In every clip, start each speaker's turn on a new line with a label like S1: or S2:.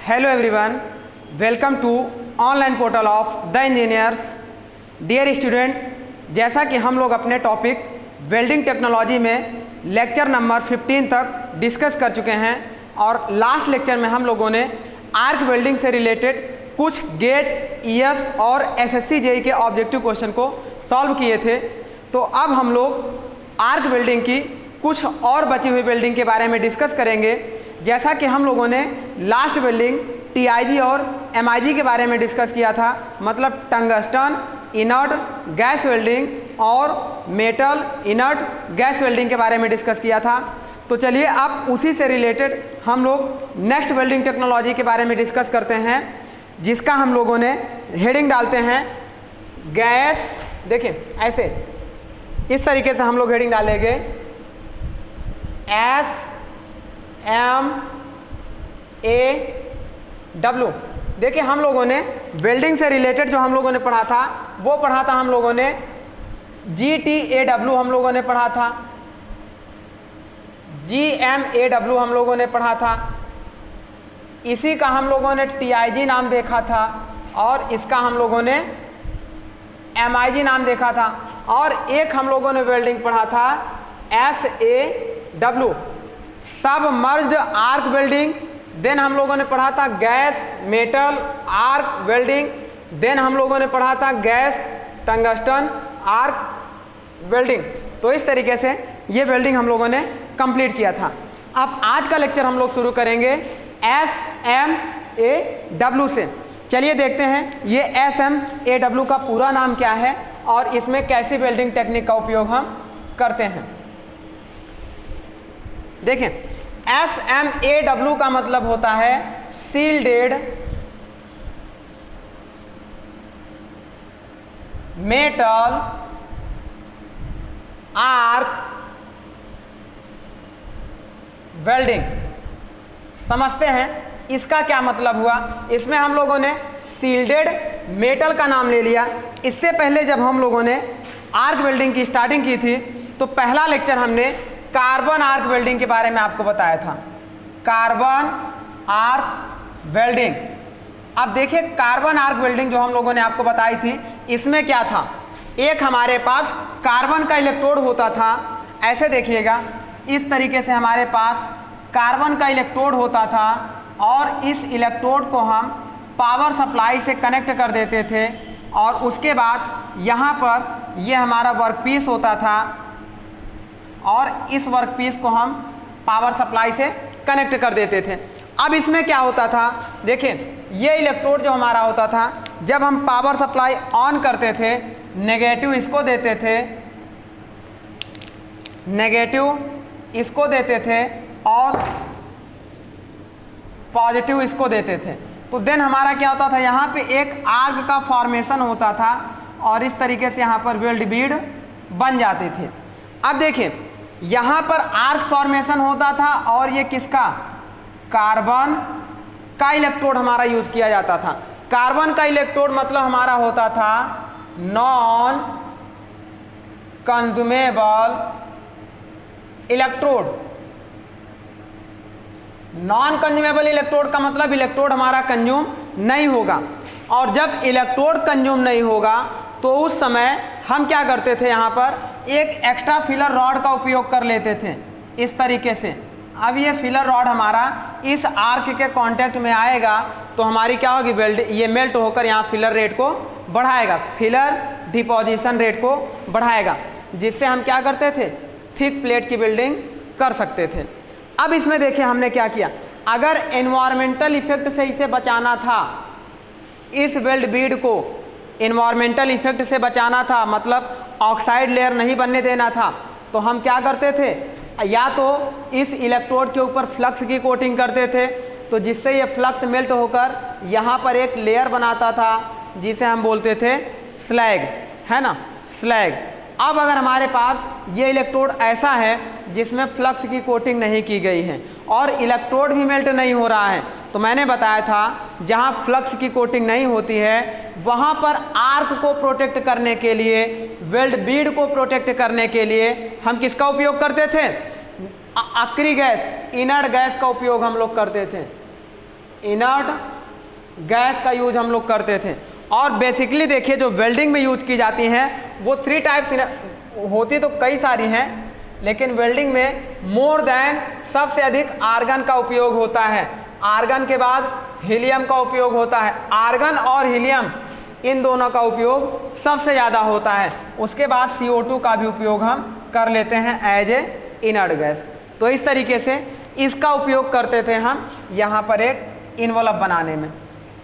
S1: Hello everyone, welcome to online portal of the engineers. Dear student, जैसा कि हम लोग अपने टॉपिक वेल्डिंग टेक्नोलॉजी में लेक्चर नंबर 15 तक डिस्कस कर चुके हैं और लास्ट लेक्चर में हम लोगों ने आर्क वेल्डिंग से रिलेटेड कुछ गेट, ईएस और एसएससी जेई के ऑब्जेक्टिव क्वेश्चन को सॉल्व किए थे। तो अब हम लोग आर्क वेल्डिंग की कुछ और बची हुई वेल्डिंग के बारे में डिस्कस करेंगे। जैसा कि हम लोगों ने लास्ट वेल्डिंग टीआईजी और एमआईजी के बारे में डिस्कस किया था, मतलब टंगस्टन इनर्ट गैस वेल्डिंग और मेटल इनर्ट गैस वेल्डिंग के बारे में डिस्कस किया था। तो चलिए अब उसी से रिलेटेड हम लोग नेक्स्ट वेल्डिंग टेक्नोलॉजी के बारे में डिस्कस करते हैं, जिसका हम लोगों ने हेडिंग डालते हैं गैस। देखें, ऐसे इस तरीके से हम लोग हेडिंग डालेंगे SMAW। देखिए, हम लोगों ने वेल्डिंग से रिलेटेड जो हम लोगों ने पढ़ा था वो पढ़ा था हम लोगों ने GTAW, हम लोगों ने पढ़ा था GMAW, हम लोगों ने पढ़ा था। इसी का हम लोगों ने TIG नाम देखा था और इसका हम लोगों ने MIG नाम देखा था। और एक हम लोगों ने वेल्डिंग पढ़ा था SAW, submerged arc welding. Then हम लोगों ने पढ़ा था gas metal arc welding. Then हम लोगों ने पढ़ा था गैस टंगस्टन आर्क वेल्डिंग। तो इस तरीके से ये वेल्डिंग हम लोगों ने कंप्लीट किया था। अब आज का लेक्चर हम लोग शुरू करेंगे SMAW से। चलिए देखते हैं ये SMAW का पूरा नाम क्या है और इसमें कैसी वेल्डिंग टेक्निक का उपयोग हम करते हैं। देखें, SMAW का मतलब होता है सील्डेड मेटल आर्क वेल्डिंग। समझते हैं इसका क्या मतलब हुआ। इसमें हम लोगों ने सील्डेड मेटल का नाम ले लिया। इससे पहले जब हम लोगों ने आर्क वेल्डिंग की स्टार्टिंग की थी तो पहला लेक्चर हमने कार्बन आर्क वेल्डिंग के बारे में आपको बताया था, कार्बन आर्क वेल्डिंग। अब देखिए, कार्बन आर्क वेल्डिंग जो हम लोगों ने आपको बताई थी, इसमें क्या था, एक हमारे पास कार्बन का इलेक्ट्रोड होता था। ऐसे देखिएगा, इस तरीके से हमारे पास कार्बन का इलेक्ट्रोड होता था और इस इलेक्ट्रोड को हम पावर सप्लाई से कनेक्ट कर देते थे और उसके बाद यहाँ पर ये हमारा वर्कपीस होता था और इस वर्कपीस को हम पावर सप्लाई से कनेक्ट कर देते थे। अब इसमें क्या होता था, देखें, ये इलेक्ट्रोड जो हमारा होता था, जब हम पावर सप्लाई ऑन करते थे, नेगेटिव इसको देते थे, नेगेटिव इसको देते थे और पॉजिटिव इसको देते थे। तो देन हमारा क्या होता था, यहाँ पे एक आर्क का फॉर्मेशन होता था और इस तरीके से यहाँ पर वेल्ड बीड बन जाते थे। अब देखिए, यहाँ पर आर्क फॉर्मेशन होता था और ये किसका, कार्बन का इलेक्ट्रोड हमारा यूज किया जाता था। कार्बन का इलेक्ट्रोड मतलब हमारा होता था non consumable electrode. Non consumable electrode का मतलब इलेक्ट्रोड हमारा कंज्यूम नहीं होगा। और जब इलेक्ट्रोड कंज्यूम नहीं होगा तो उस समय हम क्या करते थे, यहाँ पर एक एक्स्ट्रा फिलर रॉड का उपयोग कर लेते थे इस तरीके से। अब ये फिलर रॉड हमारा इस आर्क के कांटेक्ट में आएगा तो हमारी क्या होगी, वेल्ड ये मेल्ट होकर यहाँ फिलर रेट को बढ़ाएगा, फिलर डिपोजिशन रेट को बढ़ाएगा, जिससे हम क्या करते थे, थिक प्लेट की वेल्डिंग कर सकते थे। अब इसमें देखिए हमने क्या किया, अगर एनवायरमेंटल इफेक्ट से इसे बचाना था, इस वेल्ड बीड को एनवायरमेंटल इफेक्ट से बचाना था, मतलब ऑक्साइड लेयर नहीं बनने देना था, तो हम क्या करते थे, या तो इस इलेक्ट्रोड के ऊपर फ्लक्स की कोटिंग करते थे, तो जिससे ये फ्लक्स मेल्ट होकर यहाँ पर एक लेयर बनाता था जिसे हम बोलते थे स्लैग, है ना, स्लैग। अब अगर हमारे पास ये इलेक्ट्रोड ऐसा है जिसमें फ्लक्स की कोटिंग नहीं की गई है और इलेक्ट्रोड भी मेल्ट नहीं हो रहा है, तो मैंने बताया था जहाँ फ्लक्स की कोटिंग नहीं होती है वहाँ पर आर्क को प्रोटेक्ट करने के लिए, वेल्ड बीड को प्रोटेक्ट करने के लिए हम किसका उपयोग करते थे, अक्री गैस, इनर्ट गैस का उपयोग हम लोग करते थे। इनर्ट गैस का यूज हम लोग करते थे। और बेसिकली देखिए जो वेल्डिंग में यूज की जाती हैं वो 3 टाइप्स होती तो कई सारी हैं, लेकिन वेल्डिंग में मोर देन सबसे अधिक आर्गन का उपयोग होता है। आर्गन के बाद हीलियम का उपयोग होता है। आर्गन और हीलियम इन दोनों का उपयोग सबसे ज़्यादा होता है। उसके बाद CO2 का भी उपयोग हम कर लेते हैं एज ए इनर्ट गैस। तो इस तरीके से इसका उपयोग करते थे हम यहाँ पर एक इन्वॉल्व बनाने में।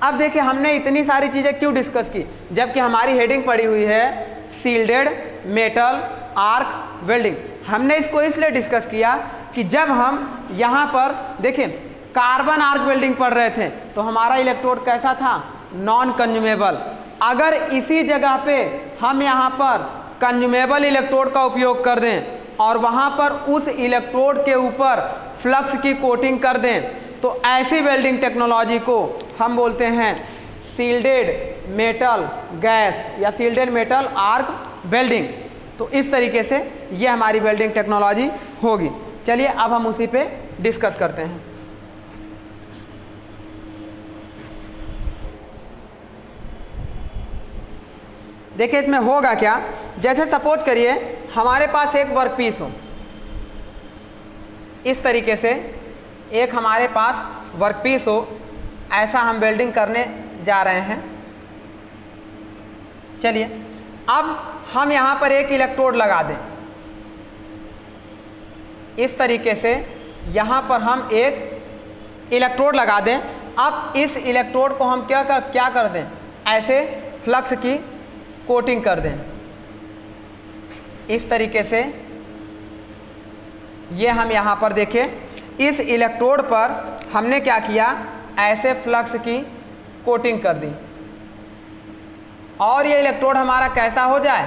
S1: अब देखिए हमने इतनी सारी चीज़ें क्यों डिस्कस की, जबकि हमारी हेडिंग पड़ी हुई है सील्डेड मेटल आर्क वेल्डिंग। हमने इसको इसलिए डिस्कस किया कि जब हम यहाँ पर देखिए कार्बन आर्क वेल्डिंग पढ़ रहे थे तो हमारा इलेक्ट्रोड कैसा था, नॉन कंज्यूमेबल। अगर इसी जगह पे हम यहाँ पर कंज्यूमेबल इलेक्ट्रोड का उपयोग कर दें और वहाँ पर उस इलेक्ट्रोड के ऊपर फ्लक्स की कोटिंग कर दें तो ऐसी वेल्डिंग टेक्नोलॉजी को हम बोलते हैं सील्डेड मेटल गैस या सील्डेड मेटल आर्क वेल्डिंग। तो इस तरीके से ये हमारी वेल्डिंग टेक्नोलॉजी होगी। चलिए अब हम उसी पे डिस्कस करते हैं। देखिए इसमें होगा क्या, जैसे सपोज करिए हमारे पास एक वर्कपीस हो, इस तरीके से एक हमारे पास वर्कपीस हो, ऐसा हम वेल्डिंग करने जा रहे हैं। चलिए अब हम यहाँ पर एक इलेक्ट्रोड लगा दें, इस तरीके से यहाँ पर हम एक इलेक्ट्रोड लगा दें। अब इस इलेक्ट्रोड को हम क्या कर दें, ऐसे फ्लक्स की कोटिंग कर दें। इस तरीके से ये हम यहाँ पर देखें इस इलेक्ट्रोड पर हमने क्या किया, ऐसे फ्लक्स की कोटिंग कर दी और ये इलेक्ट्रोड हमारा कैसा हो जाए,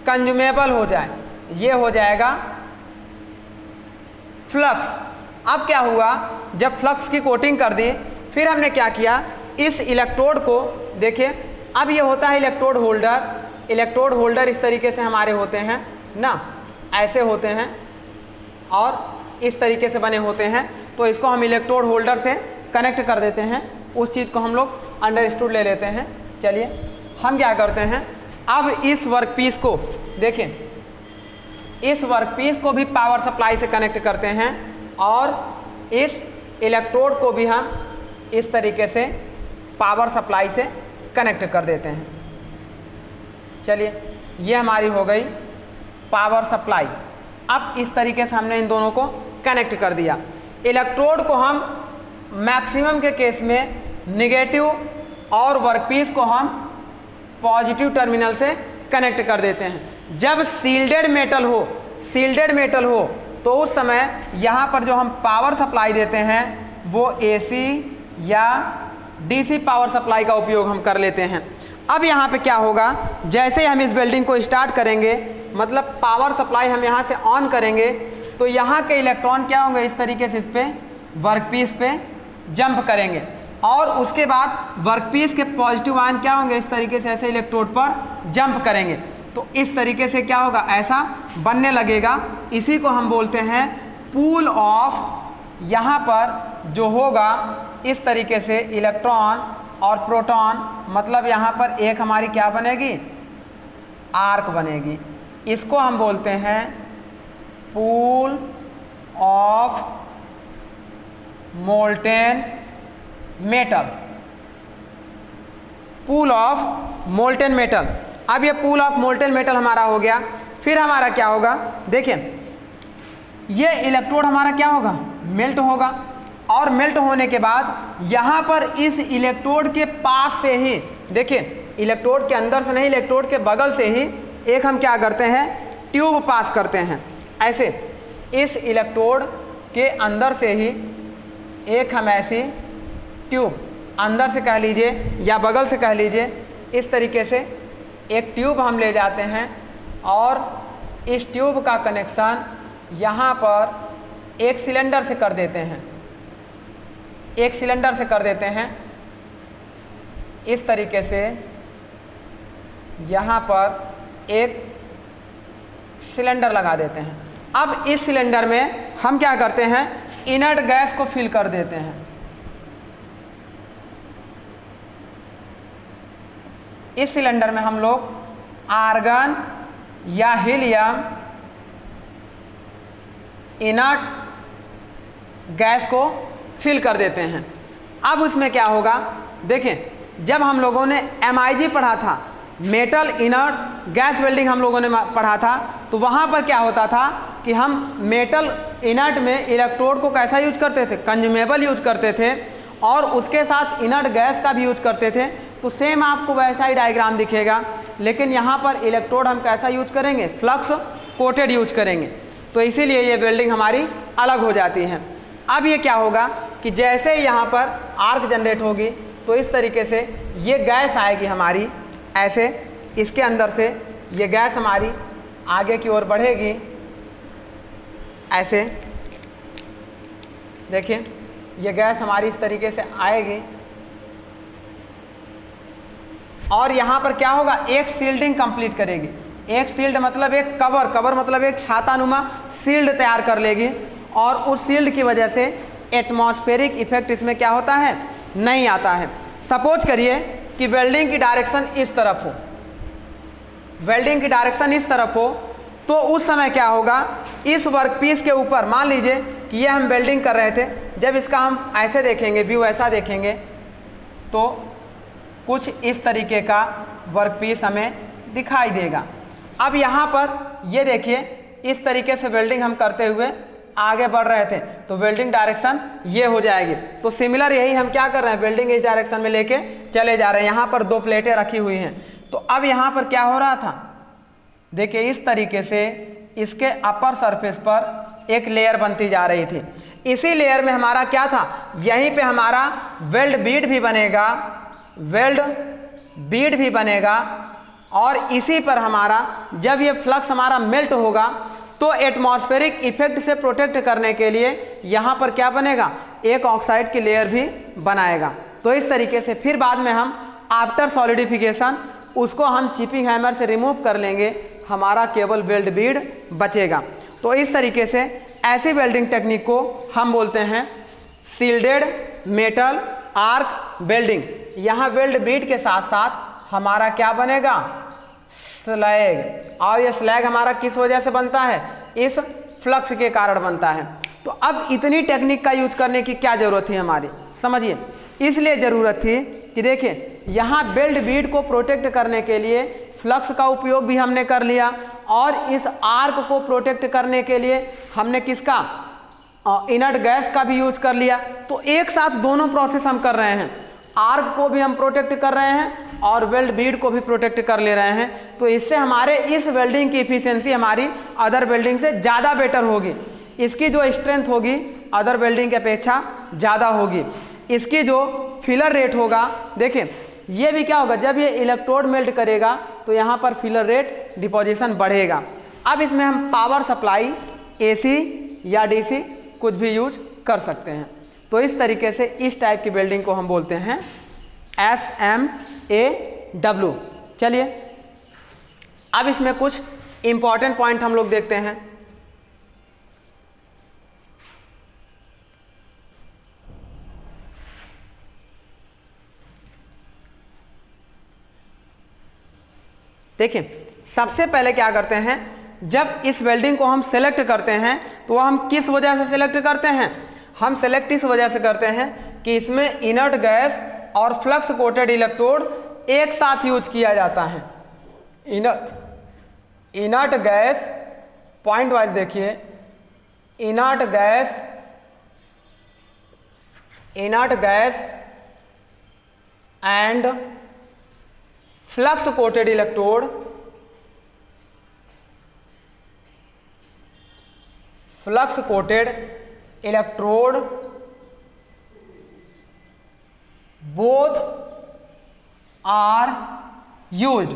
S1: कंज्यूमेबल हो जाए। ये हो जाएगा फ्लक्स। अब क्या हुआ, जब फ्लक्स की कोटिंग कर दी फिर हमने क्या किया, इस इलेक्ट्रोड को देखिए, अब ये होता है इलेक्ट्रोड होल्डर। इलेक्ट्रोड होल्डर इस तरीके से हमारे होते हैं ना, ऐसे होते हैं और इस तरीके से बने होते हैं। तो इसको हम इलेक्ट्रोड होल्डर से कनेक्ट कर देते हैं, उस चीज़ को हम लोग अंडरस्टूड ले लेते हैं। चलिए हम क्या करते हैं, अब इस वर्कपीस को देखें, इस वर्कपीस को भी पावर सप्लाई से कनेक्ट करते हैं और इस इलेक्ट्रोड को भी हम इस तरीके से पावर सप्लाई से कनेक्ट कर देते हैं। चलिए ये हमारी हो गई पावर सप्लाई। अब इस तरीके से हमने इन दोनों को कनेक्ट कर दिया। इलेक्ट्रोड को हम मैक्सिमम के केस में नेगेटिव और वर्कपीस को हम पॉजिटिव टर्मिनल से कनेक्ट कर देते हैं। जब सील्डेड मेटल हो तो उस समय यहाँ पर जो हम पावर सप्लाई देते हैं वो AC या DC पावर सप्लाई का उपयोग हम कर लेते हैं। अब यहाँ पे क्या होगा, जैसे ही हम इस वेल्डिंग को स्टार्ट करेंगे, मतलब पावर सप्लाई हम यहाँ से ऑन करेंगे, तो यहाँ के इलेक्ट्रॉन क्या होंगे, इस तरीके से इस पे वर्कपीस पे जंप करेंगे और उसके बाद वर्कपीस के पॉजिटिव आयन क्या होंगे, इस तरीके से ऐसे इलेक्ट्रोड पर जंप करेंगे। तो इस तरीके से क्या होगा, ऐसा बनने लगेगा। इसी को हम बोलते हैं पूल ऑफ। यहाँ पर जो होगा इस तरीके से इलेक्ट्रॉन और प्रोटॉन, मतलब यहाँ पर एक हमारी क्या बनेगी, आर्क बनेगी। इसको हम बोलते हैं pool of molten metal. Pool of molten metal. अब ये पूल ऑफ मोल्टेन मेटल हमारा हो गया। फिर हमारा क्या होगा, देखिए ये इलेक्ट्रोड हमारा क्या होगा, मेल्ट होगा और मेल्ट होने के बाद यहाँ पर इस इलेक्ट्रोड के पास से ही, देखिए इलेक्ट्रोड के अंदर से नहीं, इलेक्ट्रोड के बगल से ही एक हम क्या करते हैं, ट्यूब पास करते हैं। ऐसे इस इलेक्ट्रोड के अंदर से ही एक हम ऐसी ट्यूब, अंदर से कह लीजिए या बगल से कह लीजिए, इस तरीके से एक ट्यूब हम ले जाते हैं और इस ट्यूब का कनेक्शन यहाँ पर एक सिलेंडर से कर देते हैं, एक सिलेंडर से कर देते हैं। इस तरीके से यहाँ पर एक सिलेंडर लगा देते हैं। अब इस सिलेंडर में हम क्या करते हैं, इनर्ट गैस को फिल कर देते हैं। इस सिलेंडर में हम लोग आर्गन या हीलियम इनर्ट गैस को फिल कर देते हैं। अब उसमें क्या होगा, देखें जब हम लोगों ने MIG पढ़ा था, मेटल इनर्ट गैस वेल्डिंग हम लोगों ने पढ़ा था, तो वहाँ पर क्या होता था कि हम मेटल इनर्ट में इलेक्ट्रोड को कैसा यूज करते थे, कंज्यूमेबल यूज करते थे, और उसके साथ इनर्ट गैस का भी यूज करते थे। तो सेम आपको वैसा ही डायग्राम दिखेगा, लेकिन यहाँ पर इलेक्ट्रोड हम कैसा यूज करेंगे, फ्लक्स कोटेड यूज करेंगे, तो इसीलिए ये वेल्डिंग हमारी अलग हो जाती है। अब ये क्या होगा कि जैसे यहाँ पर आर्क जनरेट होगी तो इस तरीके से ये गैस आएगी हमारी, ऐसे इसके अंदर से ये गैस हमारी आगे की ओर बढ़ेगी, ऐसे देखिए ये गैस हमारी इस तरीके से आएगी, और यहाँ पर क्या होगा, एक सील्डिंग कंप्लीट करेगी। एक सील्ड मतलब एक कवर मतलब एक छातानुमा सील्ड तैयार कर लेगी, और उस सील्ड की वजह से एटमॉस्फेरिक इफेक्ट इसमें क्या होता है, नहीं आता है। सपोज करिए कि वेल्डिंग की डायरेक्शन इस तरफ हो, वेल्डिंग की डायरेक्शन इस तरफ हो, तो उस समय क्या होगा, इस वर्कपीस के ऊपर मान लीजिए कि ये हम वेल्डिंग कर रहे थे, जब इसका हम ऐसे देखेंगे, व्यू ऐसा देखेंगे, तो कुछ इस तरीके का वर्कपीस हमें दिखाई देगा। अब यहाँ पर ये देखिए इस तरीके से वेल्डिंग हम करते हुए आगे बढ़ रहे थे, तो वेल्डिंग डायरेक्शन ये हो जाएगी। तो सिमिलर यही हम क्या कर रहे हैं, वेल्डिंग इस डायरेक्शन में लेके चले जा रहे हैं। यहाँ पर 2 प्लेटें रखी हुई हैं, तो अब यहाँ पर क्या हो रहा था, देखिए इस तरीके से इसके अपर सरफेस पर एक लेयर बनती जा रही थी। इसी लेयर में हमारा क्या था, यहीं पे हमारा वेल्ड बीड भी बनेगा, वेल्ड बीड भी बनेगा, और इसी पर हमारा जब ये फ्लक्स हमारा मेल्ट होगा तो एटमॉस्फेरिक इफेक्ट से प्रोटेक्ट करने के लिए यहाँ पर क्या बनेगा, एक ऑक्साइड की लेयर भी बनाएगा। तो इस तरीके से फिर बाद में हम आफ्टर सॉलिडिफिकेशन उसको हम चिपिंग हैमर से रिमूव कर लेंगे, हमारा केवल वेल्ड बीड बचेगा। तो इस तरीके से ऐसी वेल्डिंग टेक्निक को हम बोलते हैं सील्डेड मेटल आर्क वेल्डिंग। यहाँ वेल्ड बीड के साथ साथ हमारा क्या बनेगा, स्लैग, और ये स्लैग हमारा किस वजह से बनता है, इस फ्लक्स के कारण बनता है। तो अब इतनी टेक्निक का यूज करने की क्या जरूरत थी हमारी, समझिए, इसलिए जरूरत थी कि देखिए यहाँ वेल्ड बीड को प्रोटेक्ट करने के लिए फ्लक्स का उपयोग भी हमने कर लिया, और इस आर्क को प्रोटेक्ट करने के लिए हमने किसका, इनर्ट गैस का भी यूज कर लिया। तो एक साथ दोनों प्रोसेस हम कर रहे हैं, आर्क को भी हम प्रोटेक्ट कर रहे हैं और वेल्ड बीड को भी प्रोटेक्ट कर ले रहे हैं। तो इससे हमारे इस वेल्डिंग की इफिशियंसी हमारी अदर वेल्डिंग से ज़्यादा बेटर होगी, इसकी जो स्ट्रेंथ होगी अदर वेल्डिंग की अपेक्षा ज़्यादा होगी, इसकी जो फिलर रेट होगा, देखें ये भी क्या होगा, जब ये इलेक्ट्रोड मेल्ट करेगा तो यहाँ पर फिलर रेट डिपोजिशन बढ़ेगा। अब इसमें हम पावर सप्लाई AC या DC कुछ भी यूज कर सकते हैं। तो इस तरीके से इस टाइप की वेल्डिंग को हम बोलते हैं SMAW। चलिए अब इसमें कुछ इंपॉर्टेंट पॉइंट हम लोग देखते हैं। देखिए सबसे पहले क्या करते हैं, जब इस वेल्डिंग को हम सेलेक्ट करते हैं तो हम किस वजह से सेलेक्ट करते हैं, हम सेलेक्ट इस वजह से करते हैं कि इसमें इनर्ट गैस और फ्लक्स कोटेड इलेक्ट्रोड एक साथ यूज किया जाता है। इनर्ट गैस, पॉइंट वाइज देखिए, inert gas and flux coated electrode, flux coated electrode both are used,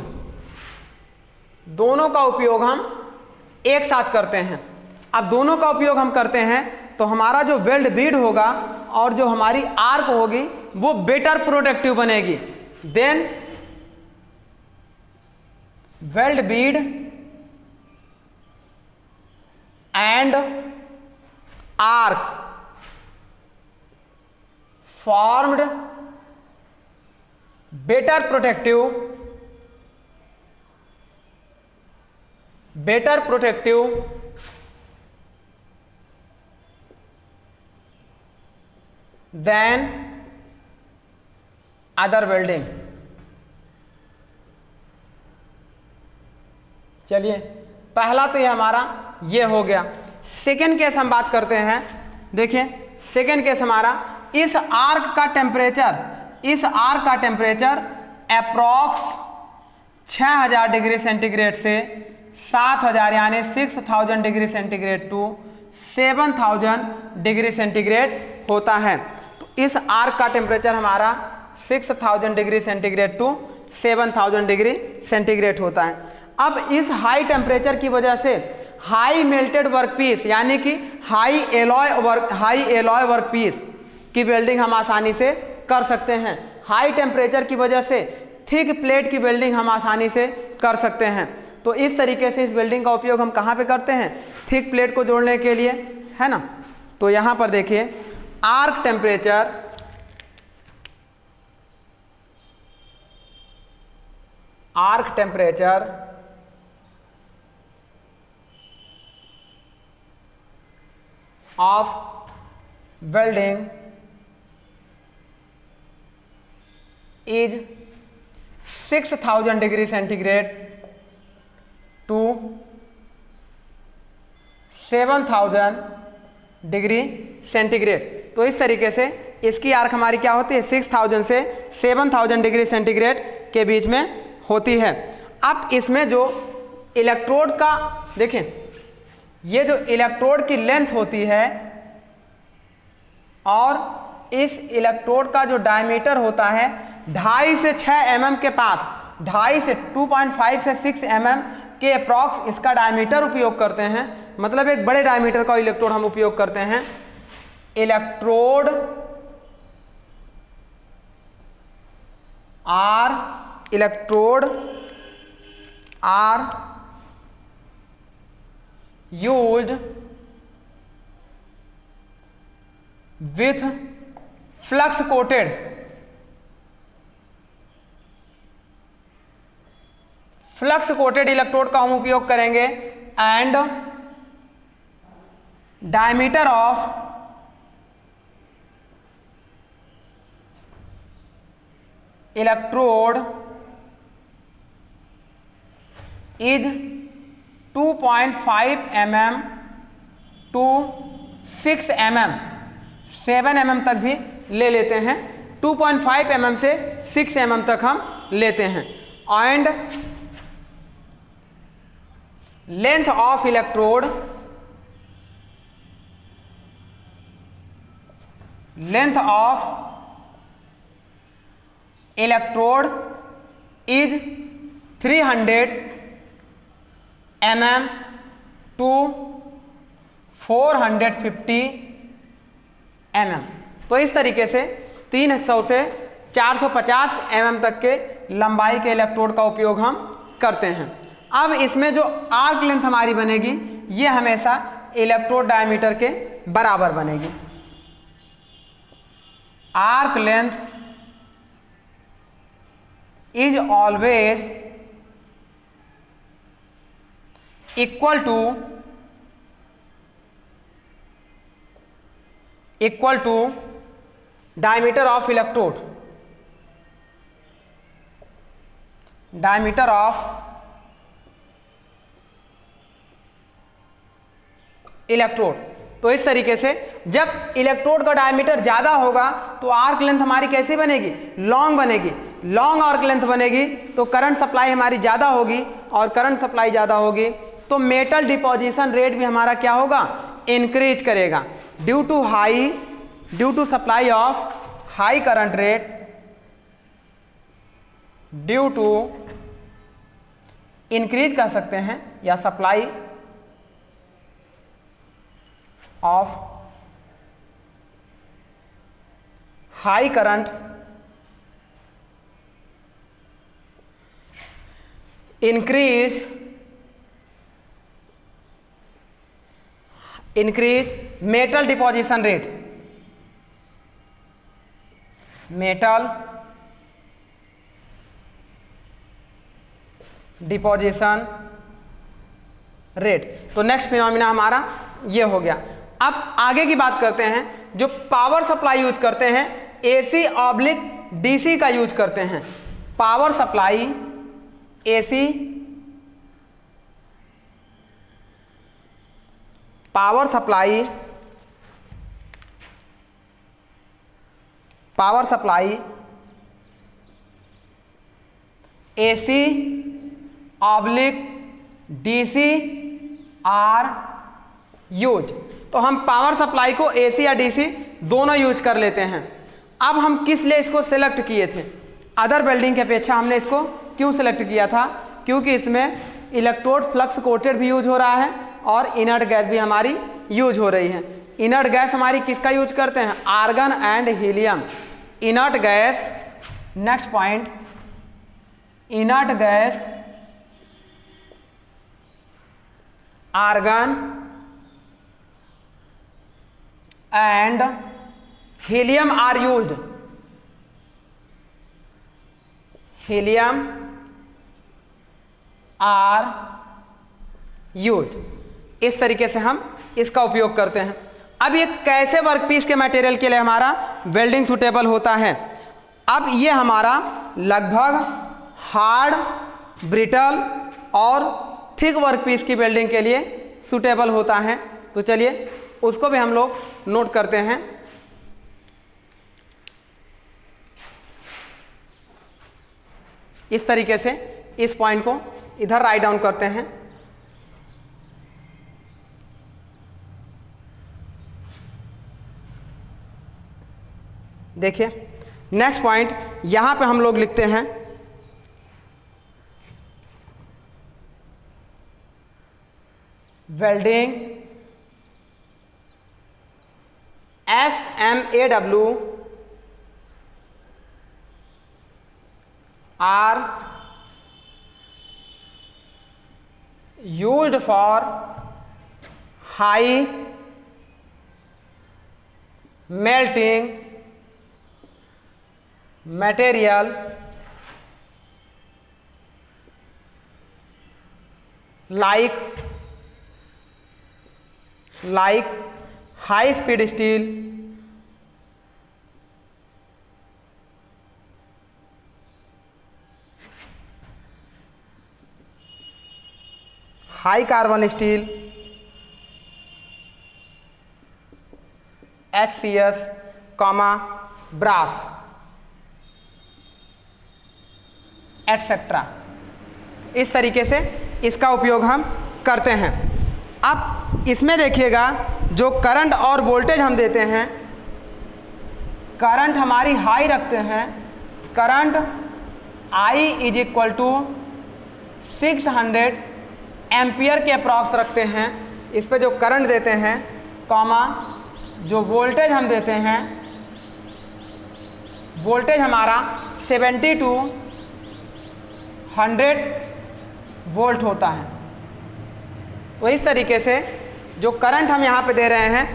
S1: दोनों का उपयोग हम एक साथ करते हैं। अब दोनों का उपयोग हम करते हैं तो हमारा जो वेल्ड बीड होगा और जो हमारी आर्क होगी वो बेटर प्रोटेक्टिव बनेगी then weld bead and arc formed better protective better protective then other welding. चलिए, पहला तो ये हमारा ये हो गया। सेकेंड केस हम बात करते हैं। देखिए, सेकेंड केस हमारा, इस आर्क का टेम्परेचर अप्रॉक्स 6000 डिग्री सेंटीग्रेड से 7000 यानी 6000 degree centigrade to 7000 degree centigrade होता है। तो इस आर्क का टेम्परेचर हमारा 6000 degree centigrade to 7000 degree centigrade होता है। अब इस हाई टेम्परेचर की वजह से हाई मेल्टेड वर्कपीस यानी कि हाई एलॉय वर्कपीस की वेल्डिंग हम आसानी से कर सकते हैं। हाई टेम्परेचर की वजह से थिक प्लेट की वेल्डिंग हम आसानी से कर सकते हैं। तो इस तरीके से इस वेल्डिंग का उपयोग हम कहाँ पे करते हैं? थिक प्लेट को जोड़ने के लिए, है ना। तो यहाँ पर देखिए, arc temperature of welding is 6000 degree centigrade to 7000 degree centigrade. तो इस तरीके से इसकी आर्क हमारी क्या होती है? 6000 से 7000 डिग्री सेंटीग्रेड के बीच में होती है। अब इसमें जो इलेक्ट्रोड का, देखें, ये जो इलेक्ट्रोड की लेंथ होती है और इस इलेक्ट्रोड का जो डायमीटर होता है 2.5 से 6 mm के पास, 2.5 से 2.5 से 6 mm के अप्रॉक्स इसका डायमीटर उपयोग करते हैं। मतलब एक बड़े डायमीटर का इलेक्ट्रोड हम उपयोग करते हैं। Electrode are used with flux coated electrode का हम उपयोग करेंगे and diameter of electrode is 2.5 mm to 6 mm, 7 mm तक भी ले लेते हैं। 2.5 mm से 6 mm तक हम लेते हैं। And length of electrode is 300 mm to 450 mm। तो इस तरीके से 300 से 450 mm तक के लंबाई के इलेक्ट्रोड का उपयोग हम करते हैं। अब इसमें जो आर्क लेंथ हमारी बनेगी ये हमेशा इलेक्ट्रोड डायमीटर के बराबर बनेगी। Arc length is always equal to diameter of electrode, तो इस तरीके से जब इलेक्ट्रोड का डायमीटर ज़्यादा होगा तो आर्क लेंथ हमारी कैसी बनेगी? लॉन्ग बनेगी। लॉन्ग आर्क लेंथ बनेगी तो करंट सप्लाई हमारी ज़्यादा होगी, और करंट सप्लाई ज़्यादा होगी तो मेटल डिपोजिशन रेट भी हमारा क्या होगा? इंक्रीज करेगा। Due to supply of high current rate, due to increase कर सकते हैं, या supply of high current increase metal deposition rate, metal deposition rate. तो नेक्स्ट फिनोमिना हमारा ये हो गया। अब आगे की बात करते हैं, जो पावर सप्लाई यूज करते हैं एसी ऑब्लिक डीसी का यूज करते हैं। Power supply AC, power supply AC oblique DC are use. तो हम पावर सप्लाई को एसी या डीसी दोनों यूज कर लेते हैं। अब हम किस लिए इसको सिलेक्ट किए थे? अदर वेल्डिंग की अपेक्षा हमने इसको क्यों सिलेक्ट किया था? क्योंकि इसमें इलेक्ट्रोड फ्लक्स कोटेड भी यूज हो रहा है और इनर्ट गैस भी हमारी यूज हो रही है। इनर्ट गैस हमारी किसका यूज करते हैं? Argon and helium. Inert gas, next point, inert gas, argon and helium are used. Helium are used. इस तरीके से हम इसका उपयोग करते हैं। अब ये कैसे वर्कपीस के मटेरियल के लिए हमारा वेल्डिंग सूटेबल होता है? अब ये हमारा लगभग हार्ड, ब्रिटल और थिक वर्कपीस की वेल्डिंग के लिए सूटेबल होता है। तो चलिए उसको भी हम लोग नोट करते हैं। इस तरीके से इस पॉइंट को इधर राइट डाउन करते हैं। देखिए नेक्स्ट पॉइंट यहां पे हम लोग लिखते हैं welding SMAW are used for high melting material like high speed steel, high carbon steel, HCS, brass, etcetera. इस तरीके से इसका उपयोग हम करते हैं। अब इसमें देखिएगा जो करंट और वोल्टेज हम देते हैं, करंट हमारी हाई रखते हैं। Current I is equal to 600 ampere के अप्रॉक्स रखते हैं। इस पे जो करंट देते हैं, जो वोल्टेज हम देते हैं, वोल्टेज हमारा 70 to 100 वोल्ट होता है। तो इस तरीके से जो करंट हम यहाँ पे दे रहे हैं,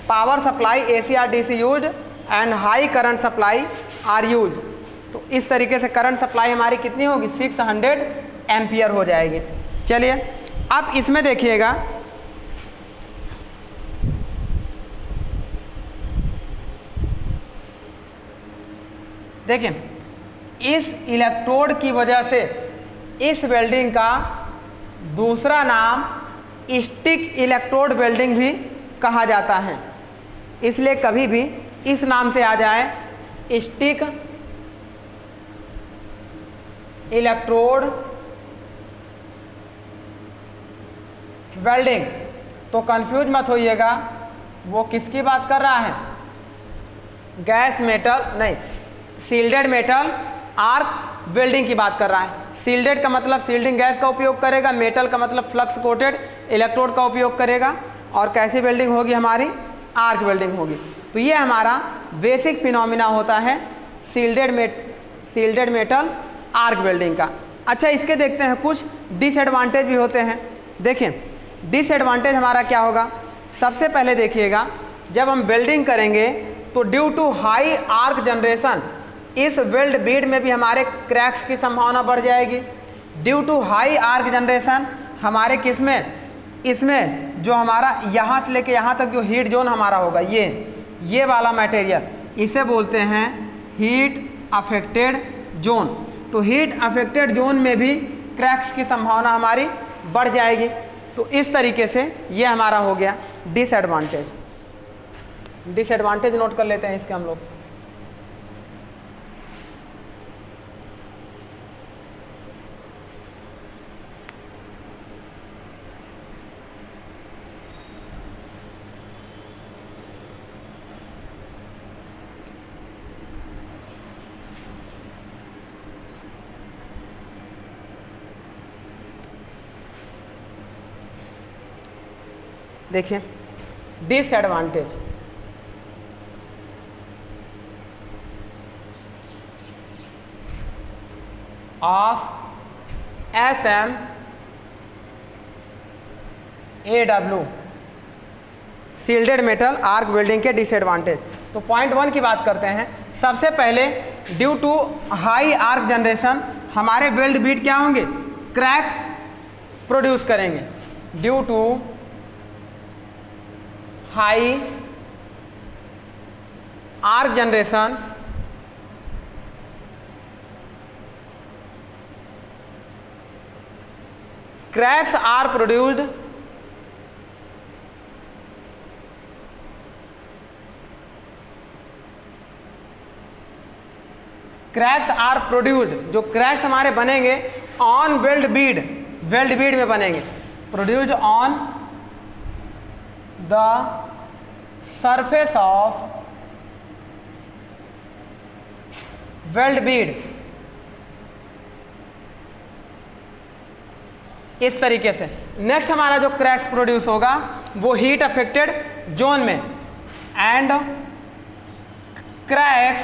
S1: पावर सप्लाई AC और DC use and high current supply are use. तो इस तरीके से करंट सप्लाई हमारी कितनी होगी? 600 एम्पियर हो जाएगी। चलिए अब इसमें देखिएगा, देखिए इस इलेक्ट्रोड की वजह से इस वेल्डिंग का दूसरा नाम स्टिक इलेक्ट्रोड वेल्डिंग भी कहा जाता है। इसलिए कभी भी इस नाम से आ जाए स्टिक इलेक्ट्रोड वेल्डिंग तो कंफ्यूज मत होइएगा, वो किसकी बात कर रहा है? गैस मेटल नहीं, सील्डेड मेटल आर्क वेल्डिंग की बात कर रहा है। सील्डेड का मतलब सील्डिंग गैस का उपयोग करेगा, मेटल का मतलब फ्लक्स कोटेड इलेक्ट्रोड का उपयोग करेगा, और कैसी वेल्डिंग होगी हमारी? आर्क वेल्डिंग होगी। तो ये हमारा बेसिक फिनोमिना होता है सील्डेड मेटल आर्क वेल्डिंग का। अच्छा, इसके देखते हैं कुछ डिसएडवांटेज भी होते हैं। देखें डिसएडवांटेज हमारा क्या होगा? सबसे पहले देखिएगा, जब हम वेल्डिंग करेंगे तो due to high arc generation इस वेल्ड बीड में भी हमारे क्रैक्स की संभावना बढ़ जाएगी। Due to high arc generation हमारे किस में? इसमें जो हमारा यहाँ से लेके यहाँ तक जो हीट जोन हमारा होगा, ये वाला मटेरियल, इसे बोलते हैं हीट अफेक्टेड जोन। तो हीट अफेक्टेड जोन में भी क्रैक्स की संभावना हमारी बढ़ जाएगी। तो इस तरीके से ये हमारा हो गया डिसएडवांटेज। डिसएडवांटेज नोट कर लेते हैं इसके हम लोग। देखिए disadvantage, of SMAW shielded metal arc welding के डिसएडवांटेज। तो पॉइंट 1 की बात करते हैं। सबसे पहले due to high arc generation हमारे वेल्ड बीट क्या होंगे, क्रैक प्रोड्यूस करेंगे। Due to high arc generation cracks are produced जो क्रैक्स हमारे बनेंगे ऑन वेल्ड बीड में बनेंगे, produced on the surface of weld bead. इस तरीके से नेक्स्ट हमारा जो क्रैक्स प्रोड्यूस होगा वो हीट अफेक्टेड जोन में, and cracks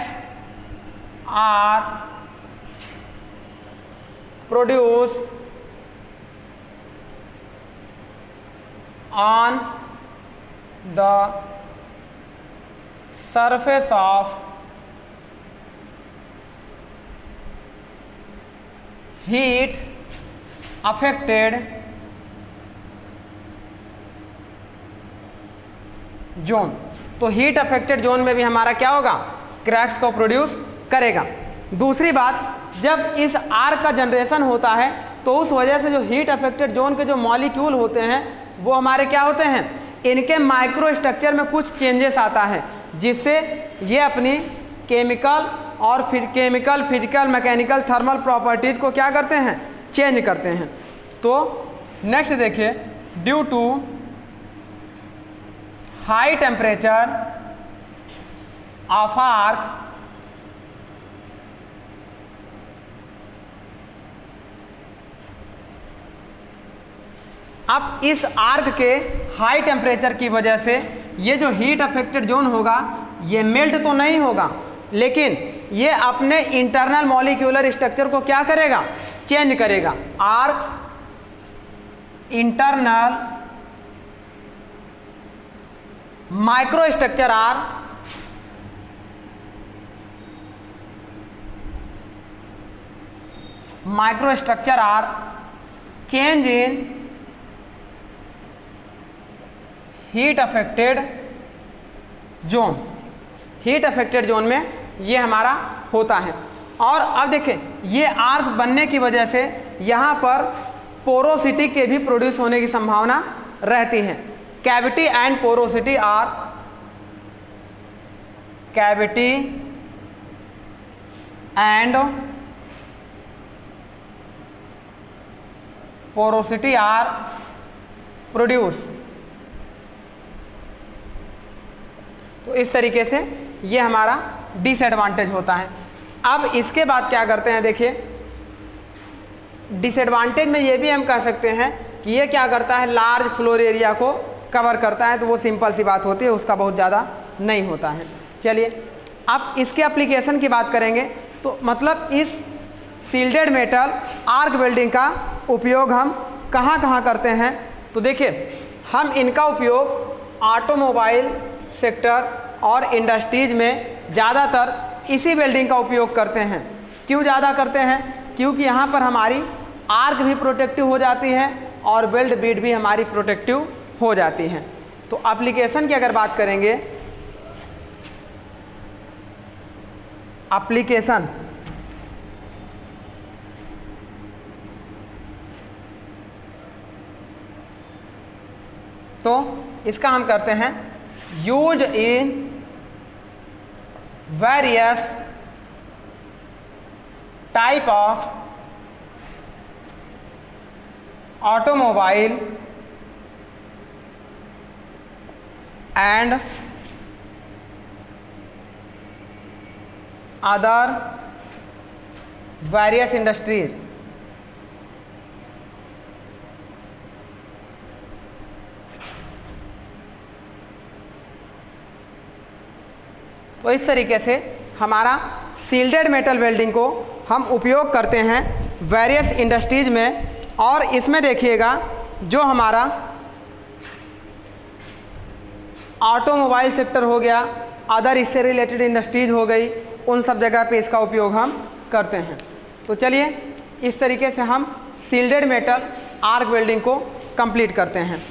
S1: are produce on the surface of heat affected zone. तो हीट अफेक्टेड जोन में भी हमारा क्या होगा, क्रैक्स को प्रोड्यूस करेगा। दूसरी बात, जब इस आर्क का जनरेशन होता है तो उस वजह से जो हीट अफेक्टेड जोन के जो मॉलिक्यूल होते हैं वो हमारे क्या होते हैं, इनके माइक्रो स्ट्रक्चर में कुछ चेंजेस आता है, जिससे ये अपनी केमिकल और फिजिकल, मैकेनिकल, थर्मल प्रॉपर्टीज को क्या करते हैं, चेंज करते हैं। तो नेक्स्ट देखिए, due to high temperature of arc अब इस आर्क के हाई टेम्परेचर की वजह से ये जो हीट अफेक्टेड जोन होगा ये मेल्ट तो नहीं होगा, लेकिन ये अपने इंटरनल मॉलिक्यूलर स्ट्रक्चर को क्या करेगा, चेंज करेगा। Arc internal micro structure are change in heat affected zone. Heat affected zone में ये हमारा होता है। और अब देखें, ये आर्क बनने की वजह से यहाँ पर पोरोसिटी के भी प्रोड्यूस होने की संभावना रहती है। Cavity and porosity are cavity and porosity are produce. तो इस तरीके से ये हमारा डिसएडवांटेज होता है। अब इसके बाद क्या करते हैं, देखिए डिसएडवांटेज में ये भी हम कह सकते हैं कि ये क्या करता है, लार्ज फ्लोर एरिया को कवर करता है। तो वो सिंपल सी बात होती है, उसका बहुत ज़्यादा नहीं होता है। चलिए अब इसके एप्लीकेशन की बात करेंगे। तो मतलब इस सील्डेड मेटल आर्क वेल्डिंग का उपयोग हम कहाँ कहाँ करते हैं, तो देखिए हम इनका उपयोग ऑटोमोबाइल सेक्टर और इंडस्ट्रीज में ज़्यादातर इसी वेल्डिंग का उपयोग करते हैं। क्यों ज़्यादा करते हैं, क्योंकि यहाँ पर हमारी आर्क भी प्रोटेक्टिव हो जाती है और वेल्ड बीड भी हमारी प्रोटेक्टिव हो जाती हैं। तो एप्लीकेशन की अगर बात करेंगे, एप्लीकेशन तो इसका हम करते हैं use in various type of automobile and other various industries. तो इस तरीके से हमारा सील्डेड मेटल वेल्डिंग को हम उपयोग करते हैं वेरियस इंडस्ट्रीज में। और इसमें देखिएगा जो हमारा ऑटोमोबाइल सेक्टर हो गया, अदर इससे रिलेटेड इंडस्ट्रीज हो गई, उन सब जगह पे इसका उपयोग हम करते हैं। तो चलिए इस तरीके से हम सील्डेड मेटल आर्क वेल्डिंग को कंप्लीट करते हैं।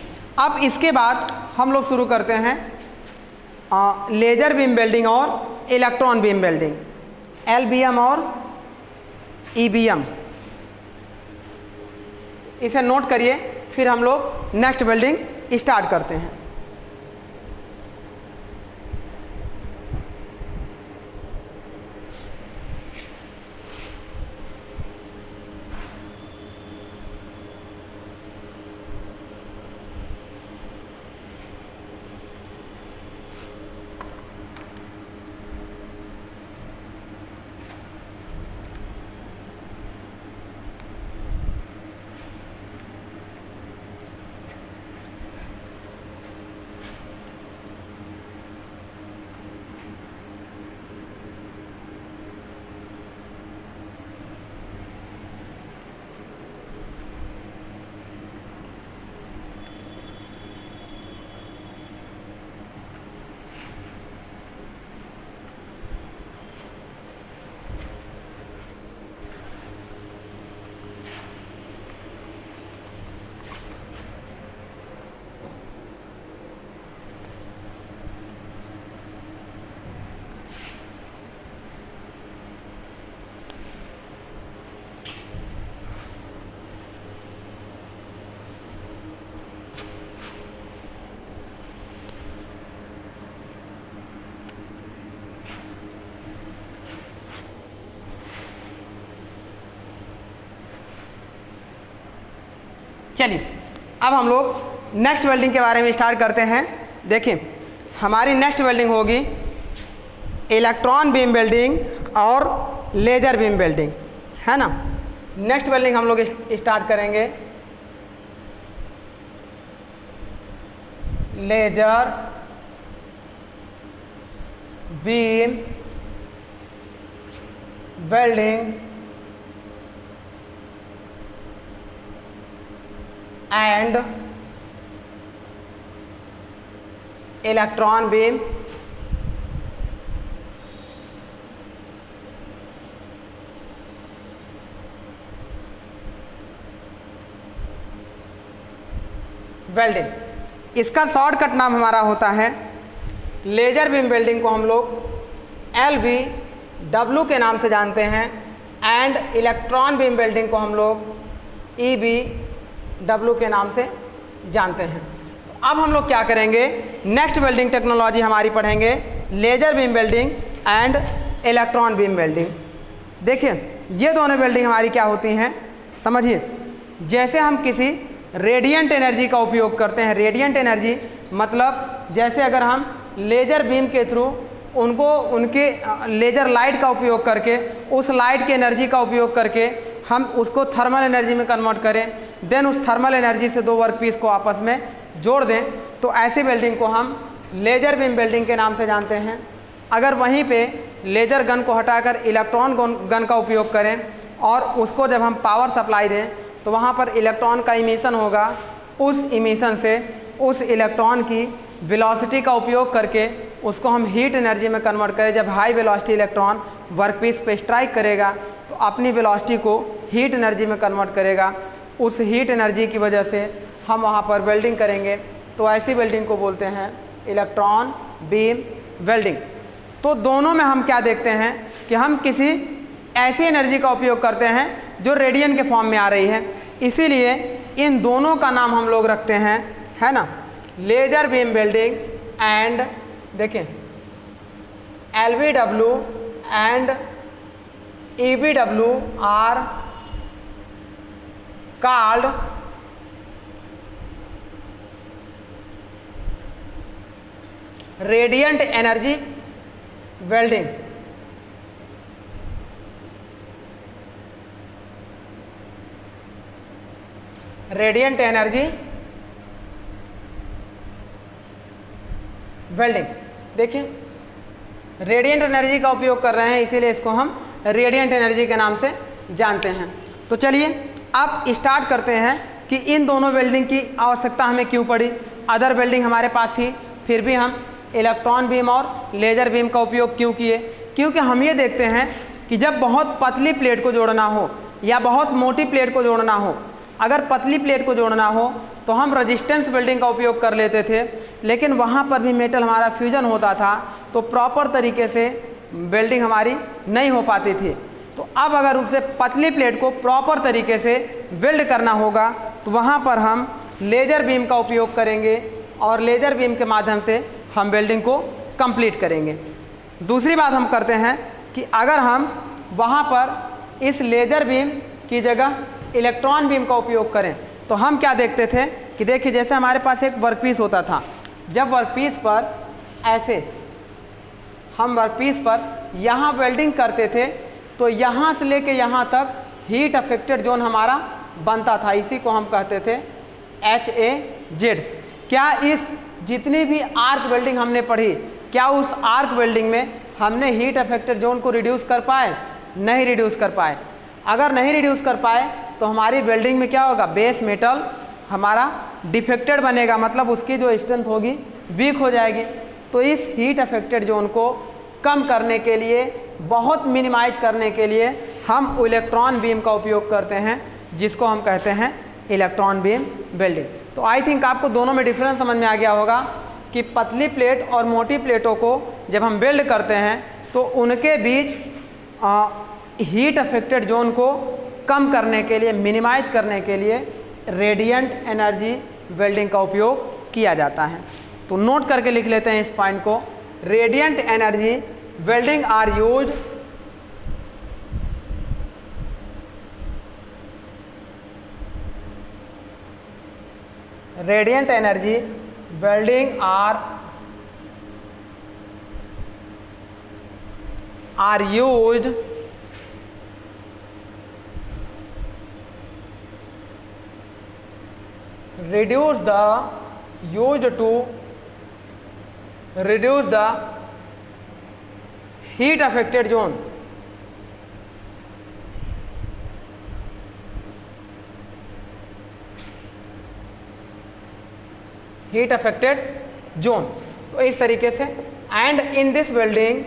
S1: अब इसके बाद हम लोग शुरू करते हैं लेजर बीम वेल्डिंग और इलेक्ट्रॉन बीम वेल्डिंग, LBM और EBM। इसे नोट करिए, फिर हम लोग नेक्स्ट वेल्डिंग स्टार्ट करते हैं। चलिए अब हम लोग नेक्स्ट वेल्डिंग के बारे में स्टार्ट करते हैं। देखिए हमारी नेक्स्ट वेल्डिंग होगी इलेक्ट्रॉन बीम वेल्डिंग और लेजर बीम वेल्डिंग, है ना। नेक्स्ट वेल्डिंग हम लोग स्टार्ट करेंगे laser beam welding and electron beam welding. इसका शॉर्टकट नाम हमारा होता है लेजर बीम वेल्डिंग को हम लोग LBW के नाम से जानते हैं एंड इलेक्ट्रॉन बीम वेल्डिंग को हम लोग EBW के नाम से जानते हैं। तो अब हम लोग क्या करेंगे, नेक्स्ट वेल्डिंग टेक्नोलॉजी हमारी पढ़ेंगे laser beam welding and electron beam welding. देखिए ये दोनों वेल्डिंग हमारी क्या होती हैं समझिए। जैसे हम किसी रेडिएंट एनर्जी का उपयोग करते हैं, रेडिएंट एनर्जी मतलब जैसे अगर हम लेजर बीम के थ्रू उनको उनके लेजर लाइट का उपयोग करके उस लाइट की एनर्जी का उपयोग करके हम उसको थर्मल एनर्जी में कन्वर्ट करें, देन उस थर्मल एनर्जी से दो वर्क पीस को आपस में जोड़ दें, तो ऐसी वेल्डिंग को हम लेजर बीम वेल्डिंग के नाम से जानते हैं। अगर वहीं पे लेजर गन को हटाकर इलेक्ट्रॉन गन का उपयोग करें और उसको जब हम पावर सप्लाई दें तो वहाँ पर इलेक्ट्रॉन का इमिशन होगा, उस इमिशन से उस इलेक्ट्रॉन की वेलोसिटी का उपयोग करके उसको हम हीट एनर्जी में कन्वर्ट करें। जब हाई वेलोसिटी इलेक्ट्रॉन वर्कपीस पे स्ट्राइक करेगा तो अपनी वेलोसिटी को हीट एनर्जी में कन्वर्ट करेगा उस हीट एनर्जी की वजह से हम वहाँ पर वेल्डिंग करेंगे, तो ऐसी वेल्डिंग को बोलते हैं इलेक्ट्रॉन बीम वेल्डिंग। तो दोनों में हम क्या देखते हैं कि हम किसी ऐसी एनर्जी का उपयोग करते हैं जो रेडियन के फॉर्म में आ रही है, इसीलिए इन दोनों का नाम हम लोग रखते हैं, है ना, लेजर बीम वेल्डिंग एंड देखें LBW and EBW are called radiant energy welding. Radiant energy welding, देखिए रेडियंट एनर्जी का उपयोग कर रहे हैं, इसीलिए इसको हम रेडियंट एनर्जी के नाम से जानते हैं। तो चलिए अब स्टार्ट करते हैं कि इन दोनों वेल्डिंग की आवश्यकता हमें क्यों पड़ी। अदर वेल्डिंग हमारे पास थी, फिर भी हम इलेक्ट्रॉन बीम और लेज़र बीम का उपयोग क्यों किए? क्योंकि हम ये देखते हैं कि जब बहुत पतली प्लेट को जोड़ना हो या बहुत मोटी प्लेट को जोड़ना हो, अगर पतली प्लेट को जोड़ना हो तो हम रेजिस्टेंस वेल्डिंग का उपयोग कर लेते थे, लेकिन वहाँ पर भी मेटल हमारा फ्यूजन होता था, तो प्रॉपर तरीके से वेल्डिंग हमारी नहीं हो पाती थी। तो अब अगर उसे पतली प्लेट को प्रॉपर तरीके से वेल्ड करना होगा तो वहाँ पर हम लेज़र बीम का उपयोग करेंगे और लेज़र बीम के माध्यम से हम वेल्डिंग को कंप्लीट करेंगे। दूसरी बात हम करते हैं कि अगर हम वहाँ पर इस लेज़र बीम की जगह इलेक्ट्रॉन बीम का उपयोग करें तो हम क्या देखते थे कि देखिए जैसे हमारे पास एक वर्कपीस होता था, जब वर्कपीस पर ऐसे हम वर्कपीस पर यहाँ वेल्डिंग करते थे तो यहाँ से लेके यहाँ तक हीट अफेक्टेड जोन हमारा बनता था, इसी को हम कहते थे HAZ। क्या इस जितनी भी आर्क वेल्डिंग हमने पढ़ी, क्या उस आर्क वेल्डिंग में हमने हीट अफेक्टेड जोन को रिड्यूस कर पाए? नहीं रिड्यूस कर पाए। अगर नहीं रिड्यूस कर पाए तो हमारी वेल्डिंग में क्या होगा? बेस मेटल हमारा डिफेक्टेड बनेगा, मतलब उसकी जो स्ट्रेंथ होगी वीक हो जाएगी। तो इस हीट अफेक्टेड जोन को कम करने के लिए, बहुत मिनिमाइज करने के लिए हम इलेक्ट्रॉन बीम का उपयोग करते हैं, जिसको हम कहते हैं इलेक्ट्रॉन बीम वेल्डिंग। तो आई थिंक आपको दोनों में डिफरेंस समझ में आ गया होगा कि पतली प्लेट और मोटी प्लेटों को जब हम वेल्ड करते हैं तो उनके बीच हीट अफेक्टेड जोन को कम करने के लिए, मिनिमाइज करने के लिए रेडियंट एनर्जी वेल्डिंग का उपयोग किया जाता है। तो नोट करके लिख लेते हैं इस पॉइंट को, radiant energy welding are used radiant energy welding are used reduce the heat affected zone. Heat affected zone. तो इस तरीके से and in this welding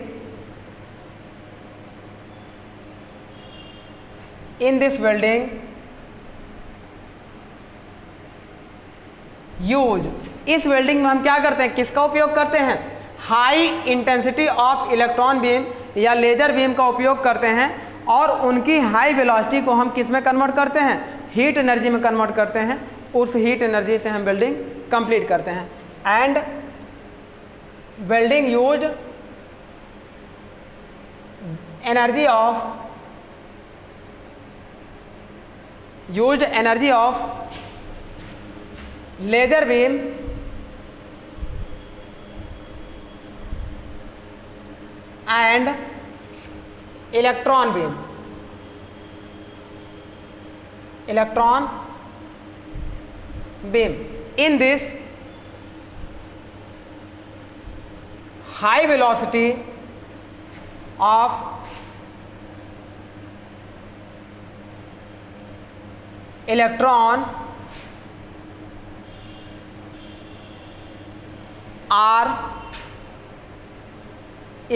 S1: use, इस वेल्डिंग में हम क्या करते हैं, किसका उपयोग करते हैं? High intensity of electron beam या लेजर बीम का उपयोग करते हैं और उनकी हाई वेलोसिटी को हम किस में कन्वर्ट करते हैं? हीट एनर्जी में कन्वर्ट करते हैं। उस हीट एनर्जी से हम वेल्डिंग कंप्लीट करते हैं। And welding use energy of laser beam and electron beam. In this high velocity of electron are